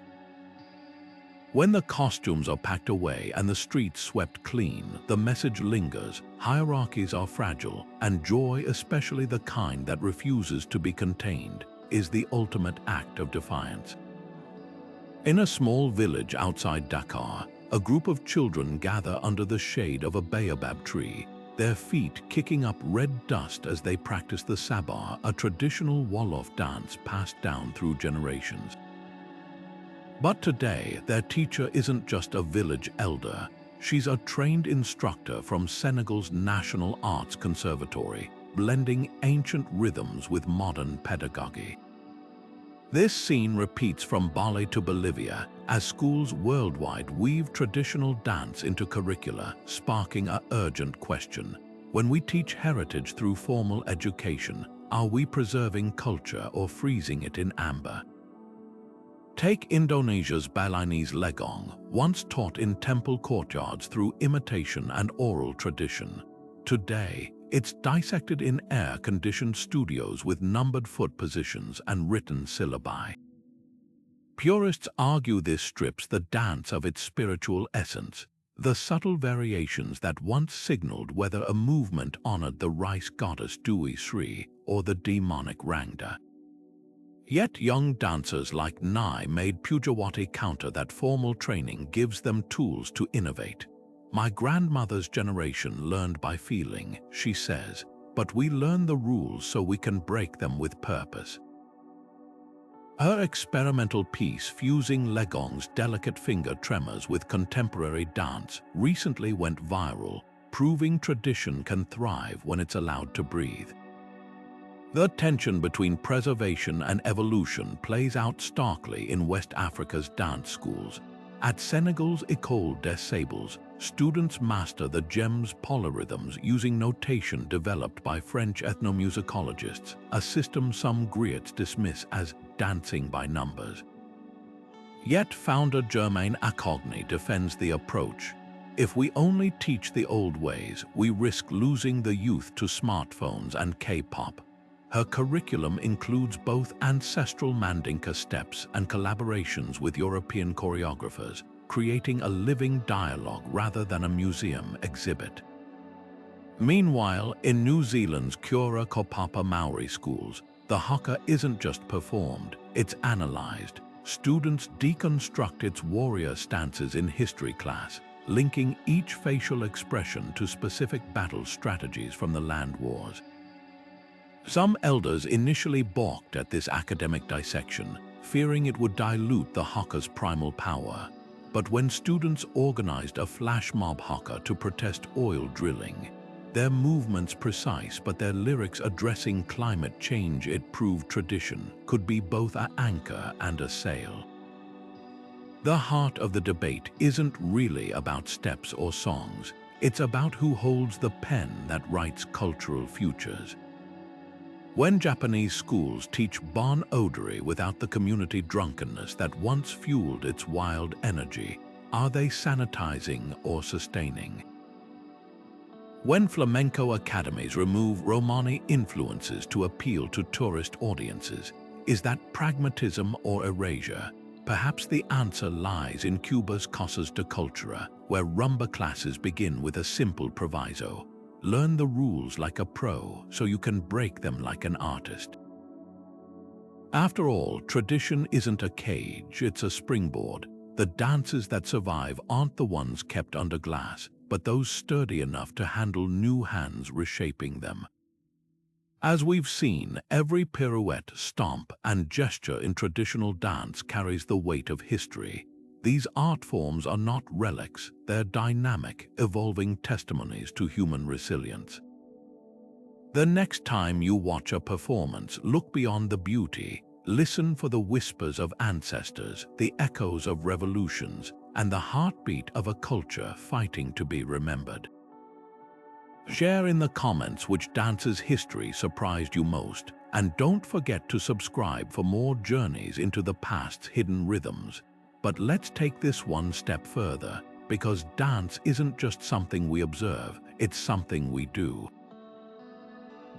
When the costumes are packed away and the streets swept clean, the message lingers: hierarchies are fragile, and joy, especially the kind that refuses to be contained, is the ultimate act of defiance. In a small village outside Dakar, a group of children gather under the shade of a baobab tree, their feet kicking up red dust as they practice the sabar, a traditional Wolof dance passed down through generations. But today, their teacher isn't just a village elder. She's a trained instructor from Senegal's National Arts Conservatory, blending ancient rhythms with modern pedagogy. This scene repeats from Bali to Bolivia as schools worldwide weave traditional dance into curricula, sparking an urgent question. When we teach heritage through formal education, are we preserving culture or freezing it in amber? Take Indonesia's Balinese legong, once taught in temple courtyards through imitation and oral tradition. Today, it's dissected in air-conditioned studios with numbered foot positions and written syllabi. Purists argue this strips the dance of its spiritual essence, the subtle variations that once signaled whether a movement honored the rice goddess Dewi Sri or the demonic Rangda. Yet young dancers like Nai made Pujawati counter that formal training gives them tools to innovate. My grandmother's generation learned by feeling, she says, but we learn the rules so we can break them with purpose. Her experimental piece fusing Legong's delicate finger tremors with contemporary dance recently went viral, proving tradition can thrive when it's allowed to breathe. The tension between preservation and evolution plays out starkly in West Africa's dance schools. At Senegal's École des Sables, students master the gems polyrhythms using notation developed by French ethnomusicologists, a system some griots dismiss as dancing by numbers. Yet founder Germaine Acogny defends the approach. If we only teach the old ways, we risk losing the youth to smartphones and K-pop. Her curriculum includes both ancestral Mandinka steps and collaborations with European choreographers, creating a living dialogue rather than a museum exhibit. Meanwhile, in New Zealand's Kura Kaupapa Maori schools, the haka isn't just performed, it's analyzed. Students deconstruct its warrior stances in history class, linking each facial expression to specific battle strategies from the land wars. Some elders initially balked at this academic dissection, fearing it would dilute the haka's primal power. But when students organized a flash mob haka to protest oil drilling, their movements precise but their lyrics addressing climate change, it proved tradition could be both an anchor and a sail. The heart of the debate isn't really about steps or songs, it's about who holds the pen that writes cultural futures. When Japanese schools teach bon odori without the community drunkenness that once fueled its wild energy, are they sanitizing or sustaining? When flamenco academies remove Romani influences to appeal to tourist audiences, is that pragmatism or erasure? Perhaps the answer lies in Cuba's Cosas de Cultura, where rumba classes begin with a simple proviso. Learn the rules like a pro so you can break them like an artist. After all, tradition isn't a cage, it's a springboard. The dances that survive aren't the ones kept under glass, but those sturdy enough to handle new hands reshaping them. As we've seen, every pirouette, stomp, and gesture in traditional dance carries the weight of history. These art forms are not relics, they're dynamic, evolving testimonies to human resilience. The next time you watch a performance, look beyond the beauty. Listen for the whispers of ancestors, the echoes of revolutions, and the heartbeat of a culture fighting to be remembered. Share in the comments which dance's history surprised you most, and don't forget to subscribe for more journeys into the past's hidden rhythms. But let's take this one step further, because dance isn't just something we observe, it's something we do.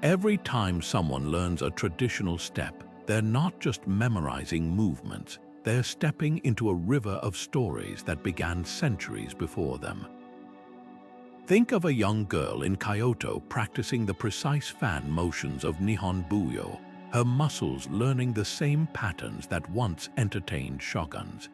Every time someone learns a traditional step, they're not just memorizing movements, they're stepping into a river of stories that began centuries before them. Think of a young girl in Kyoto practicing the precise fan motions of Nihon Buyo, her muscles learning the same patterns that once entertained shoguns.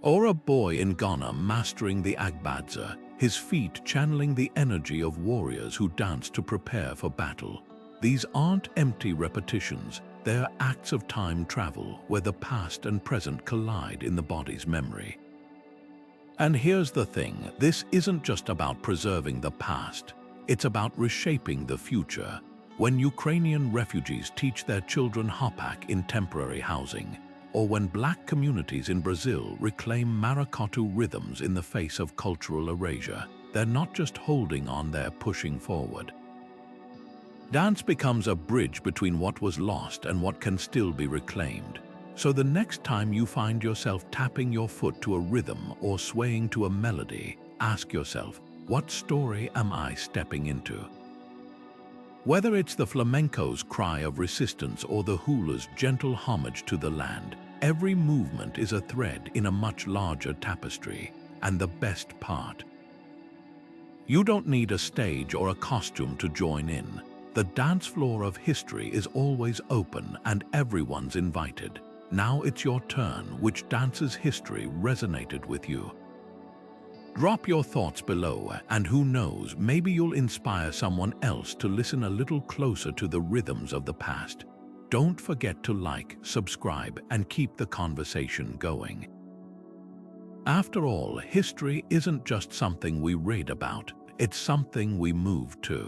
Or a boy in Ghana mastering the agbadza, his feet channeling the energy of warriors who dance to prepare for battle. These aren't empty repetitions, they're acts of time travel where the past and present collide in the body's memory. And here's the thing, this isn't just about preserving the past, it's about reshaping the future. When Ukrainian refugees teach their children hopak in temporary housing, or when black communities in Brazil reclaim maracatu rhythms in the face of cultural erasure, they're not just holding on, they're pushing forward. Dance becomes a bridge between what was lost and what can still be reclaimed. So the next time you find yourself tapping your foot to a rhythm or swaying to a melody, ask yourself, what story am I stepping into? Whether it's the flamenco's cry of resistance or the hula's gentle homage to the land, every movement is a thread in a much larger tapestry. And the best part, you don't need a stage or a costume to join in. The dance floor of history is always open and everyone's invited. Now it's your turn. Which dance's history resonated with you? Drop your thoughts below, and who knows, maybe you'll inspire someone else to listen a little closer to the rhythms of the past. Don't forget to like, subscribe, and keep the conversation going. After all, history isn't just something we read about, it's something we move to.